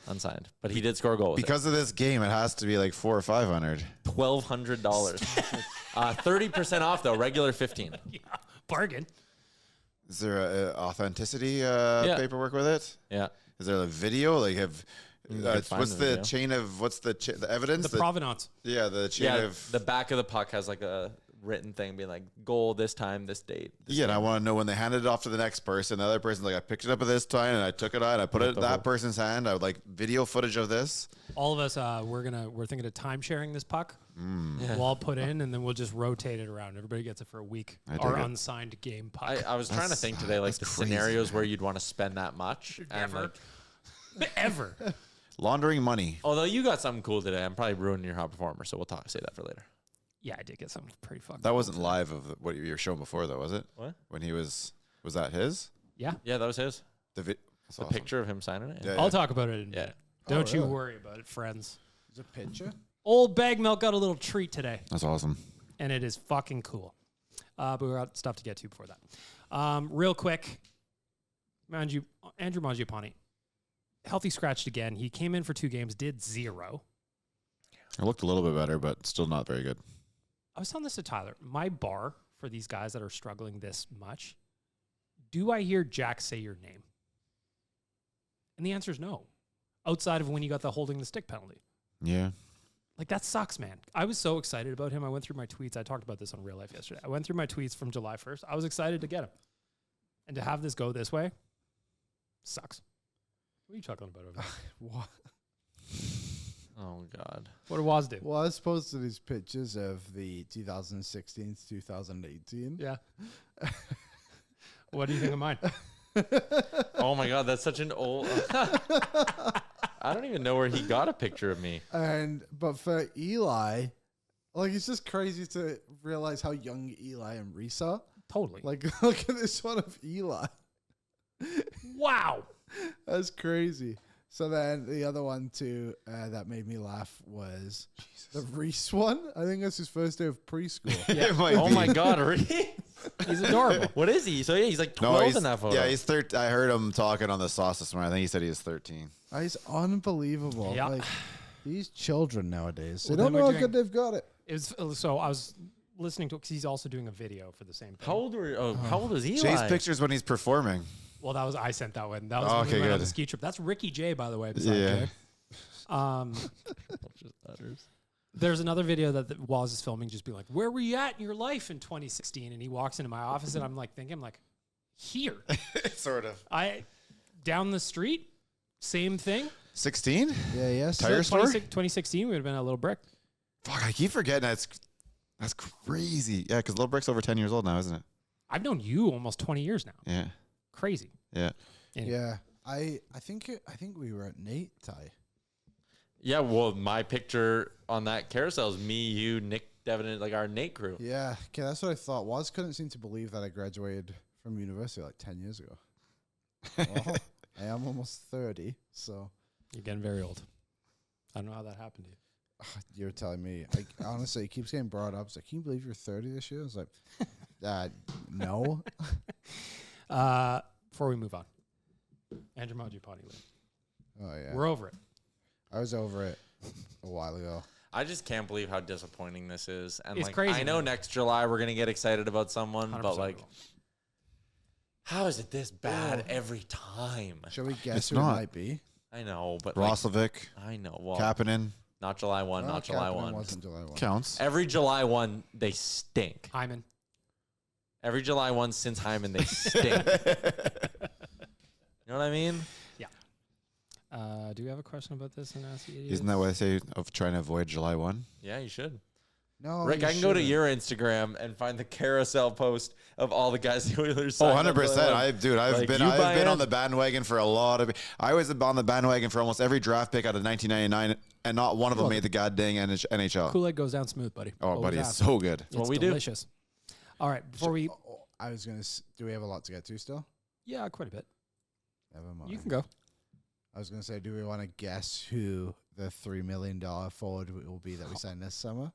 Unsigned. But he did score a goal with Because of this game, it has to be like $400 or $500. $1,200. 30% off though. Regular $15. Yeah, bargain. Is there a authenticity paperwork with it? Yeah. Is there a video? Like, what's the video. chain of the evidence? The provenance. Yeah, the chain of the back of the puck has like a written thing being like goal this time, this date. and I want to know when they handed it off to the next person. The other person's like, I picked it up at this time and I took it out and I put it in that person's hand. I would like video footage of this. All of us, we're thinking of time sharing this puck. We'll all put in and then we'll just rotate it around. Everybody gets it for a week. Our unsigned game puck. I was trying to think today, like the scenarios where you'd want to spend that much. Ever. Laundering money. Although you got something cool today, I'm probably ruining your hot performer, so say that for later. Yeah, I did get something pretty fucking. That wasn't live of what you were showing before, though, was it? What? When he was that his? Yeah. Yeah, that was his. The awesome. Picture of him signing it. Yeah, I'll talk about it in a Yeah. minute. Don't you really? worry about it, friends. Is it a picture? Old Bag Milk got a little treat today, That's awesome. and it is fucking cool. But we got stuff to get to before that. Real quick, Andrew Mangiapane, healthy scratched again. He came in for 2 games, did 0. It looked a little bit better, but still not very good. I was telling this to Tyler. My bar for these guys that are struggling this much, do I hear Jack say your name? And the answer is no. Outside of when you got the holding the stick penalty. Yeah. Like, that sucks, man. I was so excited about him. I went through my tweets. I talked about this on Real Life yesterday. I went through my tweets from July 1st. I was excited to get him. And to have this go this way sucks. What are you chuckling about over there? What? Oh God. What did Waz do? Well, I posted these pictures of the 2016 to 2018. Yeah. What do you think of mine? Oh my God, that's such an old. I don't even know where he got a picture of me. But for Eli, like, it's just crazy to realize how young Eli and Reese are. Totally. Like, look at this one of Eli. Wow. That's crazy. So then the other one too that made me laugh was the Reese one. I think that's his first day of preschool. It might Oh be. my God, really? He's adorable. What is he? So yeah, he's like 12 in that photo. Yeah, he's 13. I heard him talking on the sauce this morning. I think he said he was 13. He's unbelievable. Yeah. Like, these children nowadays, they Well, don't then know we're how good they've got it. It was so I was listening to, because he's also doing a video for the same thing. How old was Eli? Jay's pictures when he's performing. Well, I sent that one. That was Oh, when we okay, went on good. the ski trip. That's Ricky J, by the way. Besides Yeah. Jay. There's another video that Waz is filming, just be like, where were you at in your life in 2016? And he walks into my office, and I'm like thinking, here. Sort of. Down the street, same thing. 16? Yeah, yes. Tire store? 2016, we would have been at Little Brick. Fuck, I keep forgetting that's crazy. Yeah, because Little Brick's over 10 years old now, isn't it? I've known you almost 20 years now. Yeah. Crazy. Yeah. Anyway. Yeah. I think we were at Nate, Ty. Yeah, well, my picture on that carousel is me, you, Nick, Devin, and like our Nate crew. Yeah. Okay, that's what I thought. Waz couldn't seem to believe that I graduated from university like 10 years ago. Well, I am almost 30, so You're getting very old. I don't know how that happened to you. you're telling me. Like, honestly, it keeps getting brought up. It's like, can you believe you're 30 this year? I was like, no. Before we move on, Andrew Mangiapane. Oh, yeah. We're over it. I was over it a while ago. I just can't believe how disappointing this is. And It's like, crazy, I know man. next July we're gonna get excited about someone, 100% but like, we will. how is it this bad every time? Shall we guess It's who not. it might be? I know, but like, Roslovic, I know. Well, Kapanen, not July 1, Oh, not July Kapanen 1. wasn't July 1. counts. Every July 1, they stink. Hyman. Every July 1 since Hyman, they stink. You know what I mean? Do we have a question about this? Isn't that what I say of trying to avoid July 1? Yeah, you should. No, Rick, you I can go to shouldn't. your Instagram and find the carousel post of all the guys the Oilers Oh, signed up 100%. for the- I've Like, been you buy on in? the bandwagon for a lot of. I was on the bandwagon for almost every draft pick out of 1999, and not one of them Well, made the goddamn NHL. Kool-Aid goes down smooth, buddy. Oh, Always buddy, it's has. so good. what It's we do. delicious. All right, before we... I was going to. Do we have a lot to get to still? Yeah, quite a bit. Never mind. You can go. I was going to say, do we want to guess who the $3 million forward will be that we sign this summer?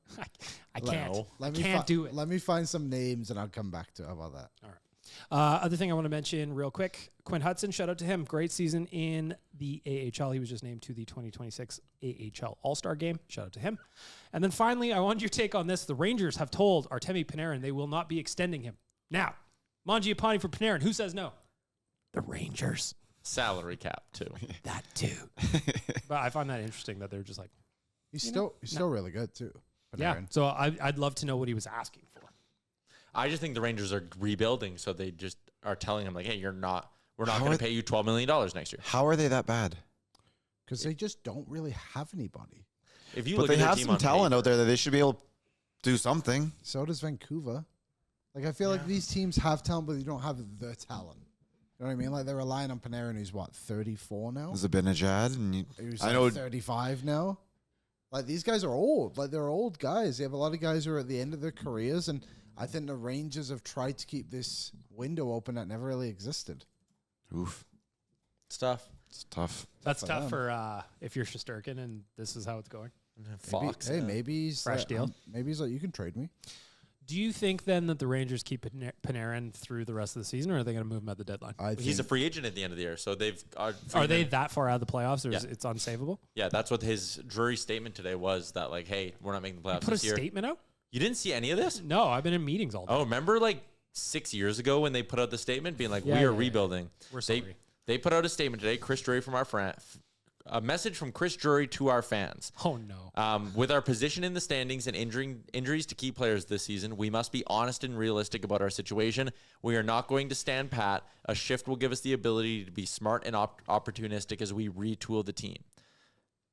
I can't. No. I can't do it. Let me find some names and I'll come back to it. How about that? All right. Other thing I want to mention real quick, Quinn Hudson, shout out to him. Great season in the AHL. He was just named to the 2026 AHL All-Star Game. Shout out to him. And then finally, I want your take on this. The Rangers have told Artemi Panarin they will not be extending him. Now, Mangiapane for Panarin. Who says no? The Rangers. Salary cap, too. That too. But I find that interesting that they're just like, He's You know, still really good too. yeah. Panarin. So I'd love to know what he was asking for. I just think the Rangers are rebuilding, so they just are telling him, like, hey, we're not How going are to pay you $12 million next year. How are they that bad? Because they just don't really have anybody. If you But look they at their have team some on talent paper- out there that they should be able to do something. So does Vancouver. Like, I feel like these teams have talent, but they don't have the talent. You know what I mean? Like, they're relying on Panarin, who's, 34 now? Zabinajad, and Who's I know 35 now? Like, these guys are old. Like, they're old guys. They have a lot of guys who are at the end of their careers, and I think the Rangers have tried to keep this window open that never really existed. Oof. It's tough. It's tough. That's tough for if you're Shesterkin and this is how it's going. Fox. Maybe he's Fresh deal. Maybe he's like, you can trade me. Do you think then that the Rangers keep Panarin through the rest of the season, or are they going to move him at the deadline? He's a free agent at the end of the year, so they've. Are they that far out of the playoffs, or is it's unsavable? Yeah, that's what his Drury statement today was. That like, hey, we're not making the playoffs Put this a year. statement out? You didn't see any of this? No, I've been in meetings all day. Oh, remember like 6 years ago when they put out the statement, being like, we are rebuilding. We're sorry. They put out a statement today. Chris Drury from our a message from Chris Drury to our fans. Oh, no. With our position in the standings and injuries to key players this season, we must be honest and realistic about our situation. We are not going to stand pat. A shift will give us the ability to be smart and opportunistic as we retool the team.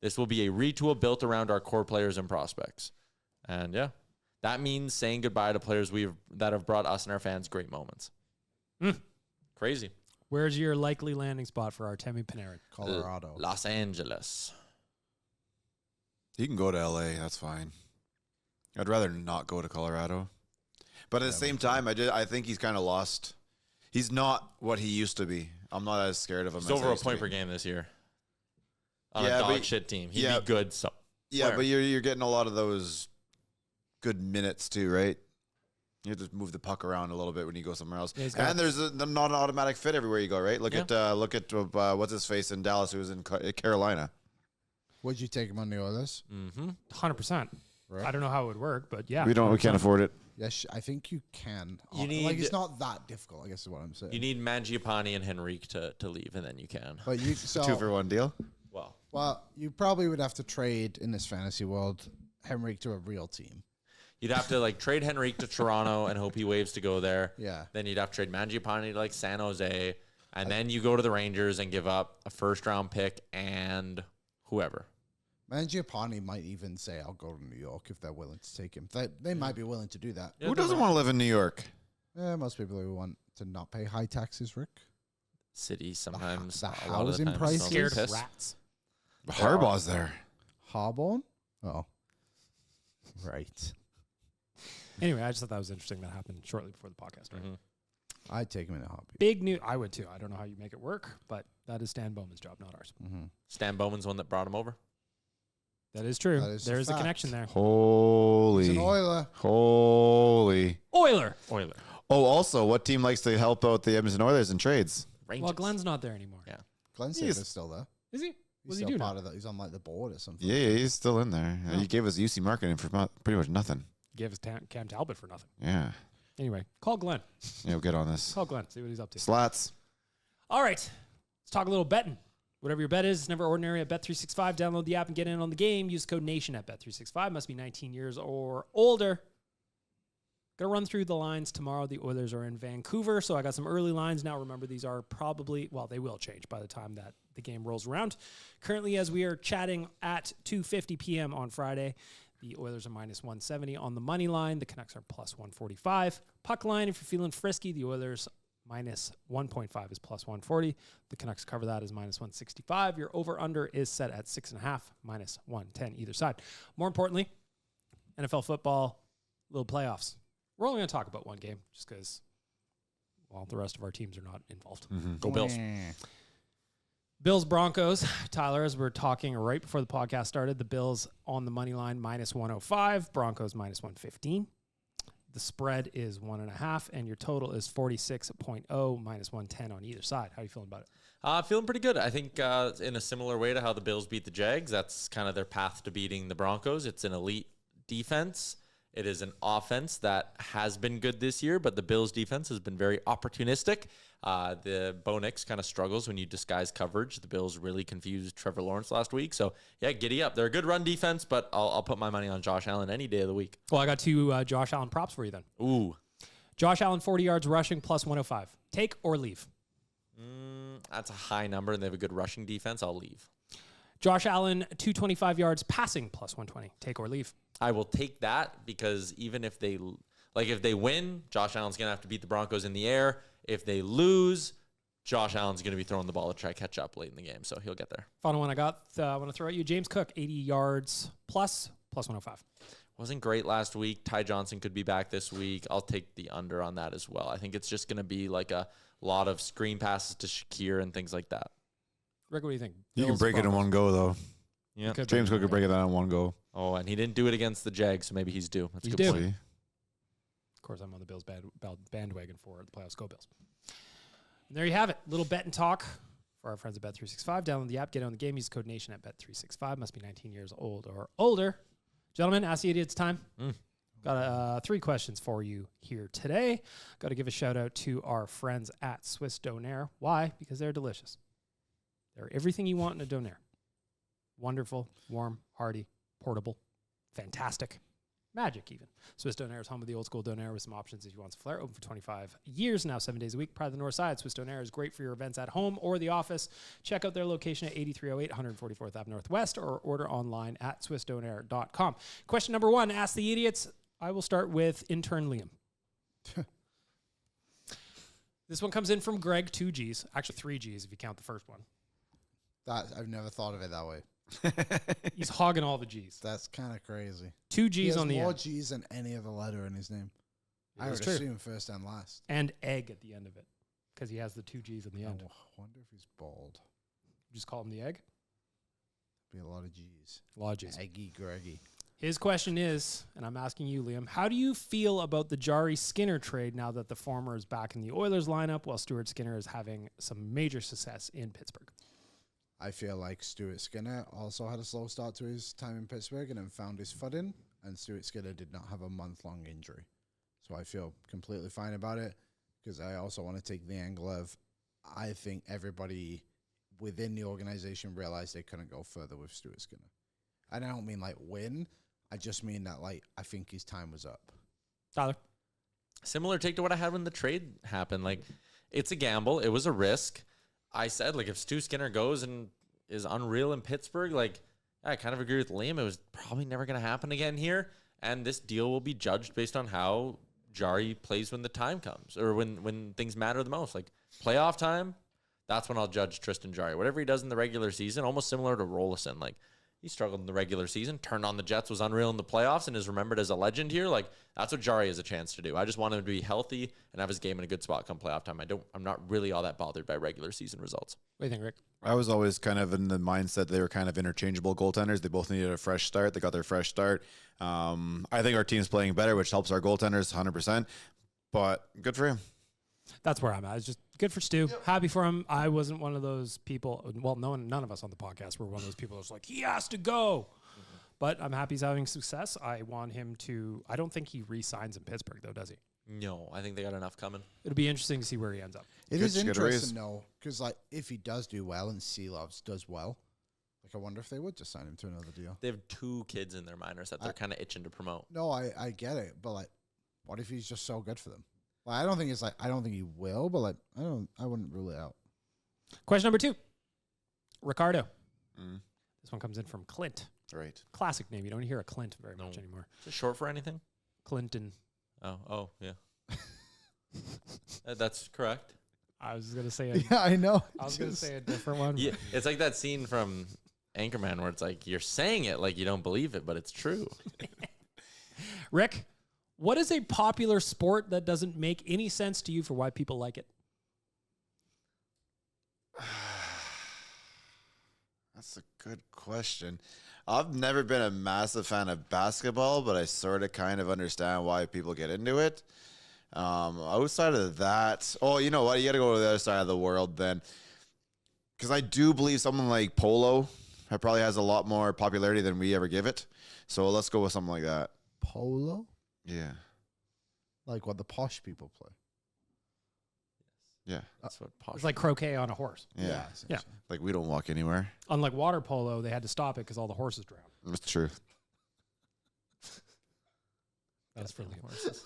This will be a retool built around our core players and prospects. And yeah, that means saying goodbye to players that have brought us and our fans great moments. Crazy. Where's your likely landing spot for Artemi Panarin? Colorado. Los Angeles. He can go to LA. That's fine. I'd rather not go to Colorado. But at the same time, I think he's kind of lost. He's not what he used to be. I'm not as scared of him. He's over a point per game this year. On a dog shit team. He'd be good. So. Yeah, but you're getting a lot of those good minutes too, right? You have to move the puck around a little bit when you go somewhere else. Yeah, and there's not an automatic fit everywhere you go, right? Look at what's his face in Dallas, who was in Carolina. Would you take him on the Oilers? 100%. Right. I don't know how it would work, but yeah. We can't afford it. Yes, I think you can. It's not that difficult, I guess is what I'm saying. You need Mangiapane and Henrique to leave, and then you can. But you 2 for 1 deal? Well, you probably would have to trade in this fantasy world Henrique to a real team. You'd have to trade Henrique to Toronto and hope he waves to go there. Yeah. Then you'd have to trade Mangiapane to San Jose, and then you go to the Rangers and give up a first-round pick and whoever. Mangiapane might even say, "I'll go to New York" if they're willing to take him. They might be willing to do that. Who doesn't want to live in New York? Most people who want to not pay high taxes, Rick. Cities sometimes. The housing prices. Scared of rats. Harbaugh's there. Harbaugh? Oh. Right. Anyway, I just thought that was interesting. That happened shortly before the podcast. Right? I'd take him in a heartbeat. Big news. I would too. I don't know how you make it work, but that is Stan Bowman's job, not ours. Stan Bowman's one that brought him over. That is true. That is There's a a fact. connection there. Holy. He's an Oiler. Holy. Oiler. Oh, also, what team likes to help out the Edmonton Oilers in trades? Rangers. Well, Glenn's not there anymore. Yeah. Glenn Saber's still there. Is he? He's What does he still do part now? of that. He's on the board or something. Yeah, he's still in there. He gave us UC marketing for pretty much nothing. Gave us Cam Talbot for nothing. Yeah. Anyway, call Glenn. Yeah, we'll get on this. Call Glenn. See what he's up to. Slats. All right. Let's talk a little betting. Whatever your bet is, it's never ordinary at Bet365. Download the app and get in on the game. Use code NATION at Bet365. Must be 19 years or older. Going to run through the lines tomorrow. The Oilers are in Vancouver, so I got some early lines. Now, remember, these are probably, well, they will change by the time that the game rolls around. Currently, as we are chatting at 2:50 p.m. on Friday, the Oilers are minus 170 on the money line. The Canucks are plus 145. Puck line, if you're feeling frisky, the Oilers minus 1.5 is plus 140. The Canucks cover that as minus 165. Your over-under is set at 6.5, minus 110 either side. More importantly, NFL football, little playoffs. We're only going to talk about one game just because, well, the rest of our teams are not involved. Go Bills. Bills Broncos. Tyler, as we're talking right before the podcast started, the Bills on the money line minus 105, Broncos minus 115. The spread is 1.5, and your total is 46.0 minus 110 on either side. How are you feeling about it? Feeling pretty good. I think in a similar way to how the Bills beat the Jags, that's kind of their path to beating the Broncos. It's an elite defense. It is an offense that has been good this year, but the Bills defense has been very opportunistic. The Bo Nix kind of struggles when you disguise coverage. The Bills really confused Trevor Lawrence last week. So, yeah, giddy up. They're a good run defense, but I'll put my money on Josh Allen any day of the week. Well, I got two Josh Allen props for you then. Ooh. Josh Allen, 40 yards rushing, plus 105. Take or leave? That's a high number, and they have a good rushing defense. I'll leave. Josh Allen, 225 yards passing, plus 120. Take or leave? I will take that because even if they win, Josh Allen's going to have to beat the Broncos in the air. If they lose, Josh Allen's going to be throwing the ball to try to catch up late in the game, so he'll get there. Final one I got. I want to throw at you. James Cook, 80 yards plus 105. Wasn't great last week. Ty Johnson could be back this week. I'll take the under on that as well. I think it's just going to be like a lot of screen passes to Shakir and things like that. Rick, what do you think? You can break it in one go, though. Yeah. James Cook could break it down in one go. Oh, and he didn't do it against the Jags, so maybe he's due. That's He's a good due. point. Of course, I'm on the Bills bandwagon for the playoffs. Go Bills. And there you have it. Little bet and talk for our friends at Bet365. Download the app, get on the game, use code NATION at Bet365. Must be 19 years old or older. Gentlemen, Ask the Idiots time. Got 3 questions for you here today. Got to give a shout out to our friends at Swiss Donair. Why? Because they're delicious. They're everything you want in a Donair. Wonderful, warm, hearty, portable, fantastic, magic even. Swiss Donair is home of the old school Donair with some options if you want some flair. Open for 25 years now, 7 days a week. Pride of the North Side. Swiss Donair is great for your events at home or the office. Check out their location at 8308 144th Ave Northwest or order online at swissdonair.com. Question number 1, Ask the Idiots. I will start with intern Liam. This one comes in from Greg, 2 Gs. Actually, 3 Gs if you count the first one. I've never thought of it that way. He's hogging all the Gs. That's kind of crazy. 2 He Gs has on the more end. G's than any other letter in his name. I That's would true. assume first and last. And egg at the end of it because he has the 2 Gs in the end. I wonder if he's bald. Just call him the egg. Be a lot of G's. A lot of Gs. Eggy Greggy. His question is, and I'm asking you, Liam, how do you feel about the Jari Skinner trade now that the former is back in the Oilers lineup while Stuart Skinner is having some major success in Pittsburgh? I feel like Stuart Skinner also had a slow start to his time in Pittsburgh and then found his footing, and Stuart Skinner did not have a month-long injury. So I feel completely fine about it because I also want to take the angle of I think everybody within the organization realized they couldn't go further with Stuart Skinner. And I don't mean like win. I just mean that like I think his time was up. Tyler? Similar take to what I had when the trade happened. Like, it's a gamble. It was a risk. I said, like, if Stu Skinner goes and is unreal in Pittsburgh, like, I kind of agree with Liam. It was probably never going to happen again here. And this deal will be judged based on how Jari plays when the time comes or when things matter the most. Like, playoff time, that's when I'll judge Tristan Jari. Whatever he does in the regular season, almost similar to Rolison. Like, he struggled in the regular season, turned on the Jets, was unreal in the playoffs, and is remembered as a legend here. Like, that's what Jari has a chance to do. I just want him to be healthy and have his game in a good spot come playoff time. I'm not really all that bothered by regular season results. What do you think, Rick? I was always kind of in the mindset they were kind of interchangeable goaltenders. They both needed a fresh start. They got their fresh start. I think our team's playing better, which helps our goaltenders 100%. But good for him. That's where I'm at. It's just good for Stu. Yep. Happy for him. I wasn't one of those people. Well, none of us on the podcast were one of those people that's like, he has to go. Mm-hmm. But I'm happy he's having success. I want him to. I don't think he re-signs in Pittsburgh, though, does he? No, I think they got enough coming. It'll be interesting to see where he ends up. It is interesting, though, because like if he does do well and Seelovs does well, like I wonder if they would just sign him to another deal. They have 2 kids in their minors that they're kind of itching to promote. No, I get it, but like, what if he's just so good for them? Well, I don't think he will, but like, I wouldn't rule it out. Question number 2, Ricardo. This one comes in from Clint. Right. Classic name. You don't hear a Clint very much anymore. Is it short for anything? Clinton. Oh, yeah. That's correct. I was going to say yeah, I know. I was going to say a different one. Yeah, it's like that scene from Anchorman where it's like you're saying it like you don't believe it, but it's true. Rick, what is a popular sport that doesn't make any sense to you for why people like it? That's a good question. I've never been a massive fan of basketball, but I sort of kind of understand why people get into it. Outside of that, you know what? You got to go to the other side of the world then. Because I do believe someone like polo probably has a lot more popularity than we ever give it. So let's go with something like that. Polo? Yeah. Like what the posh people play. Yeah. That's what posh. It's like croquet on a horse. Yeah. Yeah. Like we don't walk anywhere. Unlike water polo, they had to stop it because all the horses drowned. That's true. That's for the horses.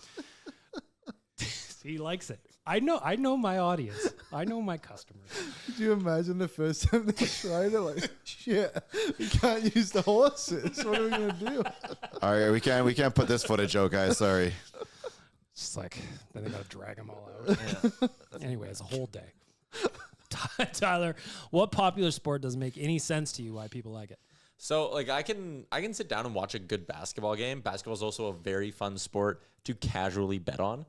He likes it. I know my audience. I know my customers. Could you imagine the first time they tried it? Like, shit, we can't use the horses. What are we gonna do? All right, we can't put this footage out, guys. Sorry. It's just like then they gotta drag them all out. Yeah. Anyway, it's a whole day. Tyler, what popular sport doesn't make any sense to you? Why people like it? So like I can sit down and watch a good basketball game. Basketball is also a very fun sport to casually bet on.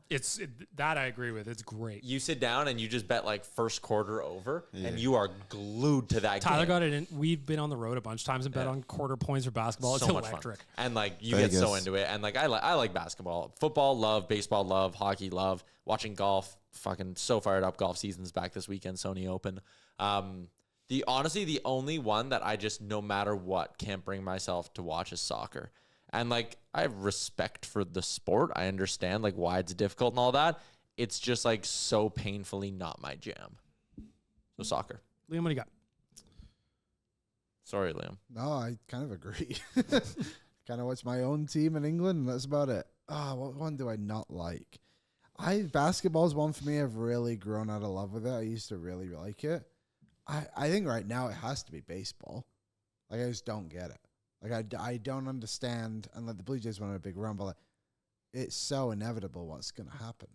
That I agree with. It's great. You sit down and you just bet like first quarter over, and you are glued to that Tyler game. got it in. We've been on the road a bunch of times and bet on quarter points for basketball. It's So much electric. fun. And like you Vegas. get so into it. And like I like basketball. Football, love. Baseball, love. Hockey, love. Watching golf, fucking so fired up. Golf season's back this weekend, Sony Open. The only one that I just, no matter what, can't bring myself to watch is soccer. And like, I have respect for the sport. I understand like why it's difficult and all that. It's just like so painfully not my jam. So soccer. Liam, what do you got? Sorry, Liam. No, I kind of agree. Kind of watch my own team in England, and that's about it. What one do I not like? Basketball's one for me. I've really grown out of love with it. I used to really like it. I think right now it has to be baseball. Like, I just don't get it. Like, I don't understand. And like the Blue Jays went on a big run, but like, it's so inevitable what's going to happen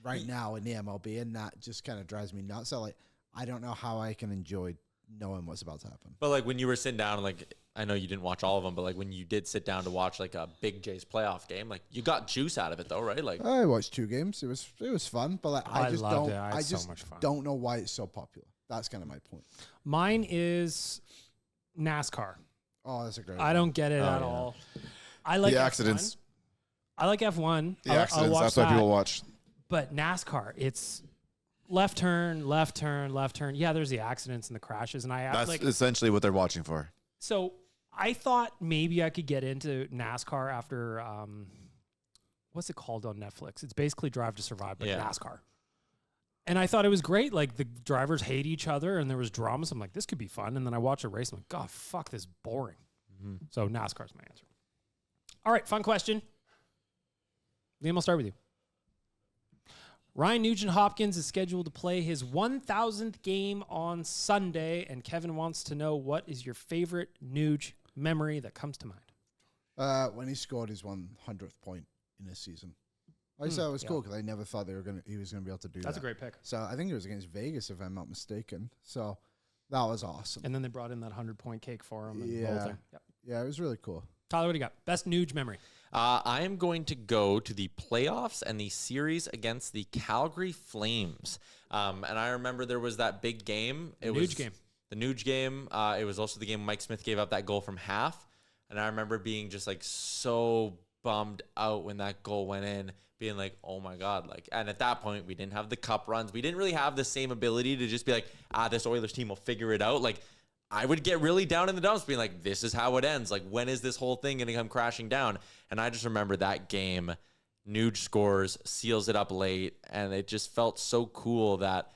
right now in the MLB, and that just kind of drives me nuts. So like, I don't know how I can enjoy knowing what's about to happen. But like when you were sitting down, like I know you didn't watch all of them, but like when you did sit down to watch like a big Jays playoff game, like you got juice out of it though, right? Like I watched 2 games. It was fun, but like I just loved don't. it. I had I so just much fun. don't know why it's so popular. That's kind of my point. Mine is NASCAR. Oh, that's a great. I don't get it at yeah. all. I like The F1. accidents. I like F1. The I'll accidents. watch That's why that. people watch. But NASCAR, it's left turn, left turn, left turn. Yeah, there's the accidents and the crashes, and That's like essentially what they're watching for. so. I thought maybe I could get into NASCAR after what's it called on Netflix? It's basically Drive to Survive, but Yeah. NASCAR. And I thought it was great. Like the drivers hate each other, and there was drama. So I'm like, this could be fun. And then I watched a race. I'm like, God, fuck, this is boring. So NASCAR's my answer. All right, fun question. Liam, I'll start with you. Ryan Nugent-Hopkins is scheduled to play his 1,000th game on Sunday, and Kevin wants to know, what is your favorite Nuge memory that comes to mind? When he scored his 100th point in a season, I just thought it was cool because I never thought he was gonna be able to do that. That's a great pick. So I think it was against Vegas, if I'm not mistaken. So that was awesome. And then they brought in that 100-point cake for him. And the Yeah. whole thing. Yep. Yeah, it was really cool. Tyler, what do you got? Best Nuge memory. I am going to go to the playoffs and the series against the Calgary Flames. And I remember there was that big game. It was Nuge game. The Nuge game. It was also the game Mike Smith gave up that goal from half. And I remember being just like so bummed out when that goal went in, being like, oh my God. Like, and at that point, we didn't have the cup runs. We didn't really have the same ability to just be like, this Oilers team will figure it out. Like, I would get really down in the dumps being like, this is how it ends. Like, when is this whole thing going to come crashing down? And I just remember that game, Nuge scores, seals it up late, and it just felt so cool that,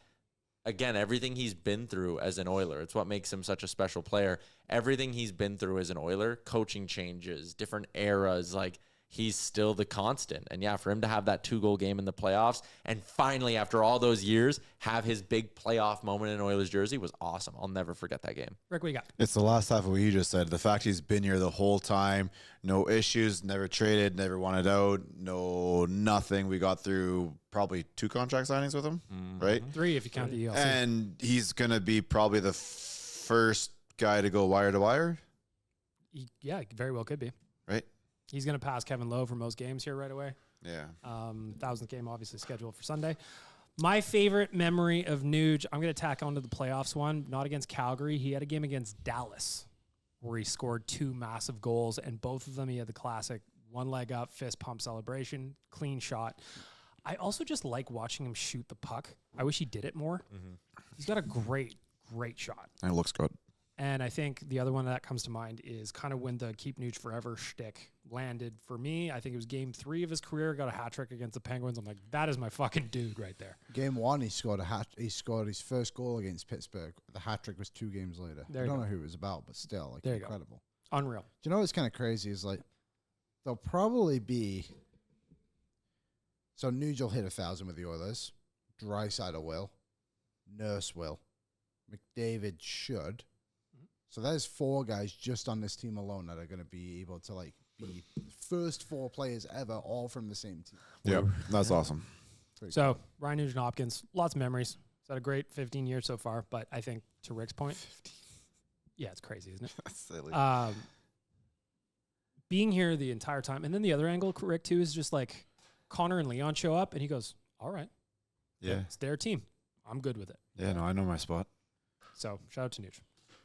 again, everything he's been through as an Oiler, it's what makes him such a special player. Everything he's been through as an Oiler, coaching changes, different eras, like, he's still the constant. And yeah, for him to have that 2-goal game in the playoffs and finally, after all those years, have his big playoff moment in Oilers jersey was awesome. I'll never forget that game. Rick, what you got? It's the last half of what you just said. The fact he's been here the whole time, no issues, never traded, never wanted out, no nothing. We got through probably 2 contract signings with him, right? 3 if you count the ELC. And he's going to be probably the first guy to go wire to wire, Yeah, very well could be. right? He's going to pass Kevin Lowe for most games here right away. Yeah. 1,000th game obviously scheduled for Sunday. My favorite memory of Nuge, I'm going to tack onto the playoffs one, not against Calgary. He had a game against Dallas where he scored 2 massive goals, and both of them he had the classic one leg up, fist pump celebration, clean shot. I also just like watching him shoot the puck. I wish he did it more. He's got a great shot. And it looks good. And I think the other one that comes to mind is kind of when the Keep Nuge Forever shtick landed for me. I think it was game 3 of his career, got a hat trick against the Penguins. I'm like, that is my fucking dude right there. Game 1, he scored his first goal against Pittsburgh. The hat trick was 2 games later. There I you don't go. know who it was about, but still, like, There you go. incredible. Unreal. Do you know what's kind of crazy is like there'll probably be Nuge will hit 1,000 with the Oilers. Draisaitl will. Nurse will. McDavid should. So there's 4 guys just on this team alone that are going to be able to like be the first 4 players ever, all from the same team. Yep. That's awesome. So Ryan Nugent-Hopkins, lots of memories. He's had a great 15 years so far, but I think to Rick's point, yeah, it's crazy, isn't it? That's silly. Being here the entire time. And then the other angle, Rick, too, is just like Connor and Leon show up and he goes, all right. Yeah. It's their team. I'm good with it. Yeah, no, I know my spot. So shout out to Nuge.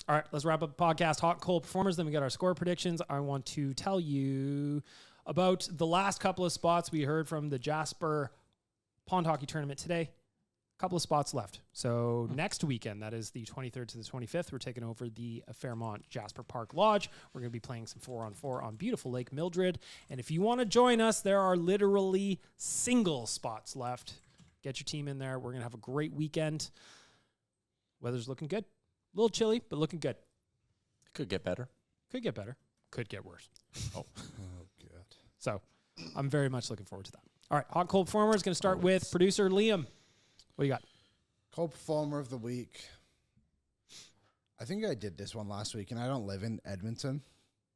All right, let's wrap up the podcast. Hot and cold performers. Then we got our score predictions. I want to tell you about the last couple of spots we heard from the Jasper Pond Hockey Tournament today. Couple of spots left. So next weekend, that is the 23rd to the 25th, we're taking over the Fairmont Jasper Park Lodge. We're going to be playing some 4-on-4 on beautiful Lake Mildred. And if you want to join us, there are literally single spots left. Get your team in there. We're going to have a great weekend. Weather's looking good. A little chilly, but looking good. Could get better. Could get better. Could get worse. Oh, God. So I'm very much looking forward to that. All right, hot cold performer is going to start with producer Liam. What do you got? Cold performer of the week. I think I did this one last week, and I don't live in Edmonton,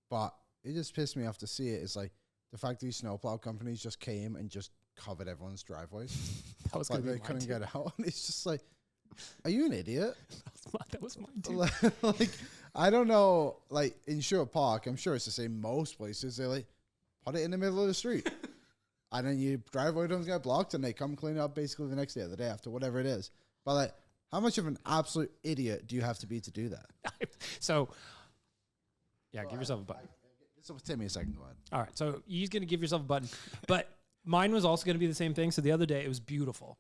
but it just pissed me off to see it. It's like the fact these snowplow companies just came and just covered everyone's driveways. That was like going to be they couldn't mine, get out. And it's just like, are you an idiot? That was mine, too. Like, I don't know. Like in Sherwood Park, I'm sure it's the same most places. They like put it in the middle of the street. And then your driveway doesn't get blocked, and they come clean it up basically the next day or the day after, whatever it is. But like, how much of an absolute idiot do you have to be to do that? So, yeah, give yourself a button. So take me a second. Go ahead. All right, so he's going to give yourself a button. But mine was also going to be the same thing. So the other day, it was beautiful.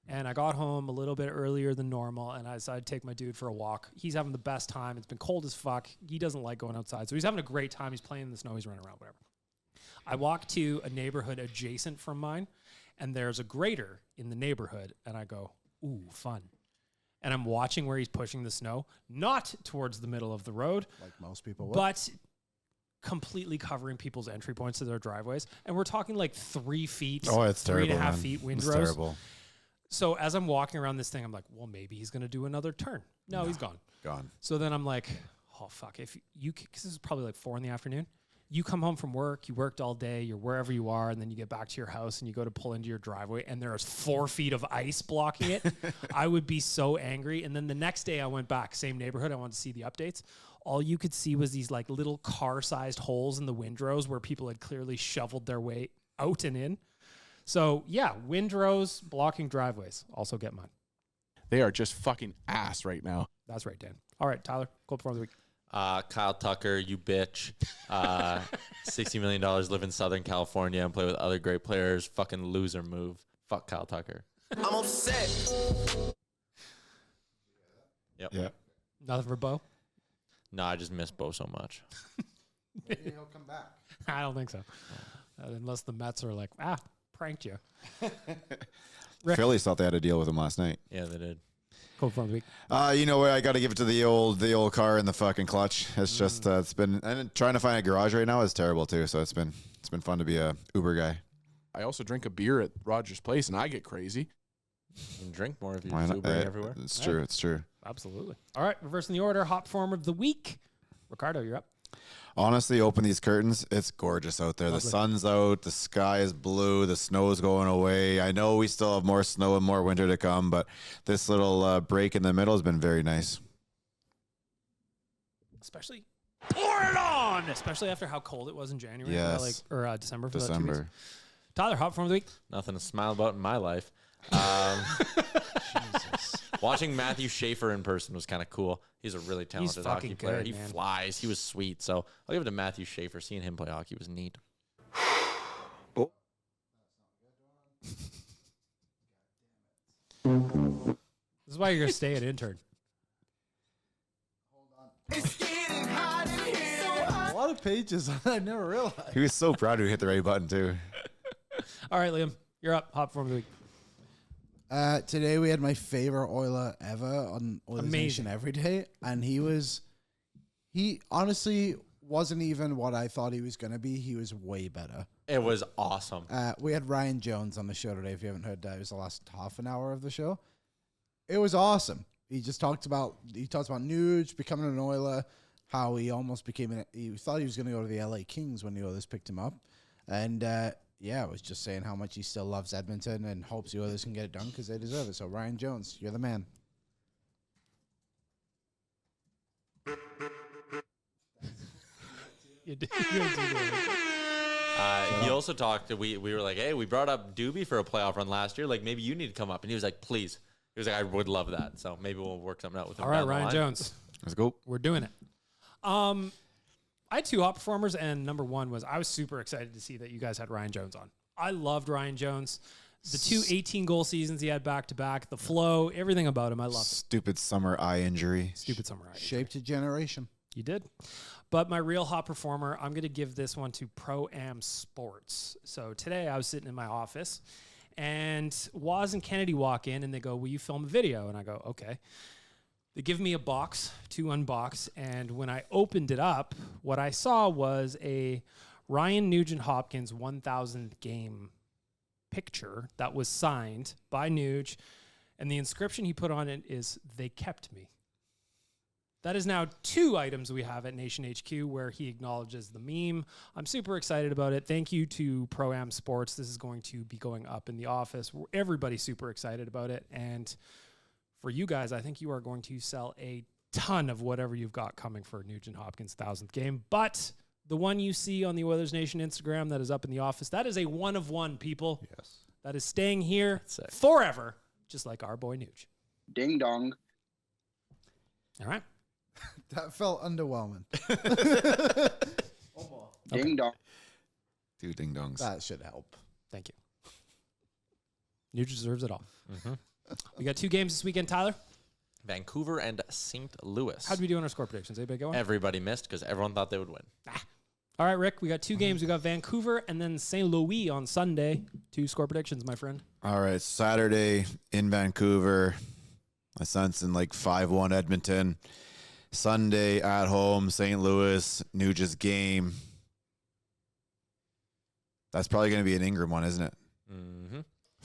And I got home a little bit earlier than normal, and I decided to take my dude for a walk. He's having the best time. It's been cold as fuck. He doesn't like going outside. So he's having a great time. He's playing in the snow. He's running around, whatever. I walk to a neighborhood adjacent from mine, and there's a grader in the neighborhood, and I go, ooh, fun. And I'm watching where he's pushing the snow, not towards the middle of the road, Like most people would. but completely covering people's entry points to their driveways. And we're talking like 3 feet, Oh, it's terrible. 3.5 man. feet It's windrows. terrible. So as I'm walking around this thing, I'm like, well, maybe he's going to do another turn. No, he's gone. Gone. So then I'm like, oh, fuck. If you, because this is probably like 4 p.m. You come home from work, you worked all day, you're wherever you are, and then you get back to your house and you go to pull into your driveway and there's 4 feet of ice blocking it. I would be so angry. And then the next day I went back, same neighborhood. I wanted to see the updates. All you could see was these like little car-sized holes in the windrows where people had clearly shoveled their way out and in. So yeah, windrows blocking driveways. Also get mine. They are just fucking ass right now. That's right, Dan. All right, Tyler, cold performer of the week. Kyle Tucker, you bitch. $60 million, live in Southern California and play with other great players. Fucking loser move. Fuck Kyle Tucker. I'm upset. Yep. Yeah. Nothing for Bo? No, I just miss Bo so much. Maybe he'll come back. I don't think so. Unless the Mets are like, pranked you. Rick. Phillies thought they had a deal with him last night. Yeah, they did. Cold performer of the week. You know what? I got to give it to the old car in the fucking clutch. It's just it's been, and trying to find a garage right now is terrible too. So it's been fun to be a Uber guy. I also drink a beer at Roger's place, and I get crazy. You can drink more if you Why just not? Ubering everywhere. It's true. It's true. Absolutely. All right, reversing the order. Hot performer of the week. Ricardo, you're up. Honestly, open these curtains. It's gorgeous out there. Lovely. The sun's out. The sky is blue. The snow's going away. I know we still have more snow and more winter to come, but this little break in the middle has been very nice. Especially pour it on. Especially after how cold it was in January. Yes. Or December. For that 2 weeks. December. Tyler, hot performer of the week. Nothing to smile about in my life. Jesus. Watching Matthew Schaefer in person was kind of cool. He's a really talented hockey fucking player. good, He man. flies. He was sweet. So I'll give it to Matthew Schaefer. Seeing him play hockey was neat. This is why you're going to stay at intern. A lot of pages. I never realized. He was so proud to hit the right button too. All right, Liam, you're up. Hot performer of the week. Today we had my favorite Oiler ever on Oilers Amazing. Nation every day, and he honestly wasn't even what I thought he was going to be. He was way better. It was awesome. We had Ryan Jones on the show today. If you haven't heard that, it was the last half an hour of the show. It was awesome. He talked about Nuge becoming an Oiler, how he almost became he thought he was going to go to the LA Kings when the Oilers picked him up, and was just saying how much he still loves Edmonton and hopes the others can get it done because they deserve it. So, Ryan Jones, you're the man. He also talked. We were like, hey, we brought up Doobie for a playoff run last year. Like, maybe you need to come up. And he was like, please. He was like, I would love that. So maybe we'll work something out with him. All right, Ryan Jones. Let's go. We're doing it. I had 2 hot performers, and number one was I was super excited to see that you guys had Ryan Jones on. I loved Ryan Jones. The 2 18-goal seasons he had back-to-back, the flow, everything about him, I loved. Stupid summer eye injury. Stupid summer eye. Shaped a generation. You did. But my real hot performer, I'm going to give this one to Pro-Am Sports. So today I was sitting in my office, and Waz and Kennedy walk in, and they go, will you film a video? And I go, okay. They give me a box to unbox, and when I opened it up, what I saw was a Ryan Nugent-Hopkins 1,000th game picture that was signed by Nuge, and the inscription he put on it is, they kept me. That is now 2 items we have at Nation HQ where he acknowledges the meme. I'm super excited about it. Thank you to Pro-Am Sports. This is going to be going up in the office. Everybody's super excited about it. And for you guys, I think you are going to sell a ton of whatever you've got coming for Nugent-Hopkins' 1,000th game. But the one you see on the Oilers Nation Instagram that is up in the office, that is a 1 of 1, people. Yes. That is staying here forever, just like our boy Nuge. Ding dong. All right. That felt underwhelming. Ding dong. 2 ding dongs. That should help. Thank you. Nuge deserves it all. We got 2 games this weekend, Tyler. Vancouver and St. Louis. How'd we do on our score predictions? Anybody go on? Everybody missed because everyone thought they would win. All right, Rick, we got 2 games. We got Vancouver and then St. Louis on Sunday. 2 score predictions, my friend. All right, Saturday in Vancouver. My son's in like 5-1 Edmonton. Sunday at home, St. Louis, Nuge's game. That's probably going to be an Ingram one, isn't it?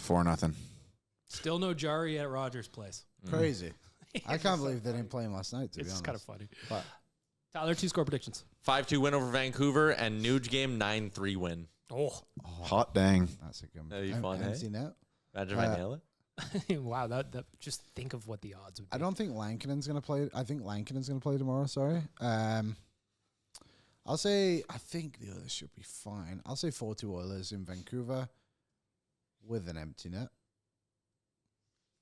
4-0. Still no Jari at Rogers' place. Crazy. I can't believe they didn't play him last night, to be honest. It's kind of funny. But Tyler, 2 score predictions. 5-2 win over Vancouver and Nuge game 9-3 win. Oh. Hot dang. that's a good That'd be one. fun, I haven't eh? seen that. Imagine if I nail it. Wow, that just think of what the odds would be. I don't think Lankinen's going to play. I think Lankinen's going to play tomorrow, sorry. I'll say, I think the Oilers should be fine. I'll say 4-2 Oilers in Vancouver with an empty net.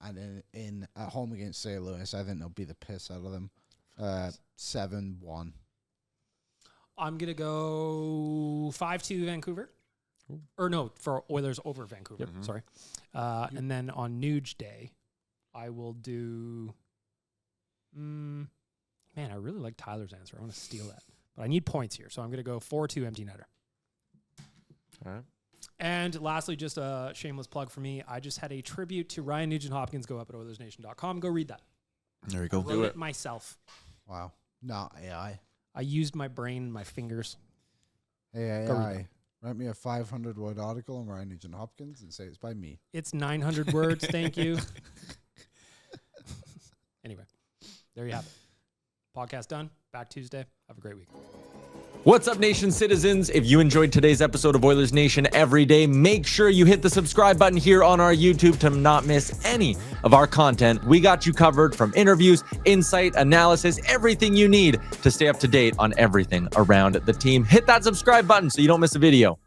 And in at home against St. Louis, I think they'll be the piss out of them. 7-1. I'm going to go 5-2 Vancouver. Or no, for Oilers over Vancouver. Sorry. And then on Nuge Day, I will do... man, I really like Tyler's answer. I want to steal that. But I need points here, so I'm going to go 4-2 empty netter. All right. And lastly, just a shameless plug for me. I just had a tribute to Ryan Nugent-Hopkins go up at Oilersnation.com. Go read that. There we go. I wrote it myself. Wow. Not AI. I used my brain and my fingers. Hey, Go read AI. Write me a 500-word article on Ryan Nugent-Hopkins and say it's by me. It's 900 words. Thank you. Anyway, there you have it. Podcast done. Back Tuesday. Have a great week. What's up, Nation citizens? If you enjoyed today's episode of Oilers Nation Every Day, make sure you hit the subscribe button here on our YouTube to not miss any of our content. We got you covered from interviews, insight, analysis, everything you need to stay up to date on everything around the team. Hit that subscribe button so you don't miss a video.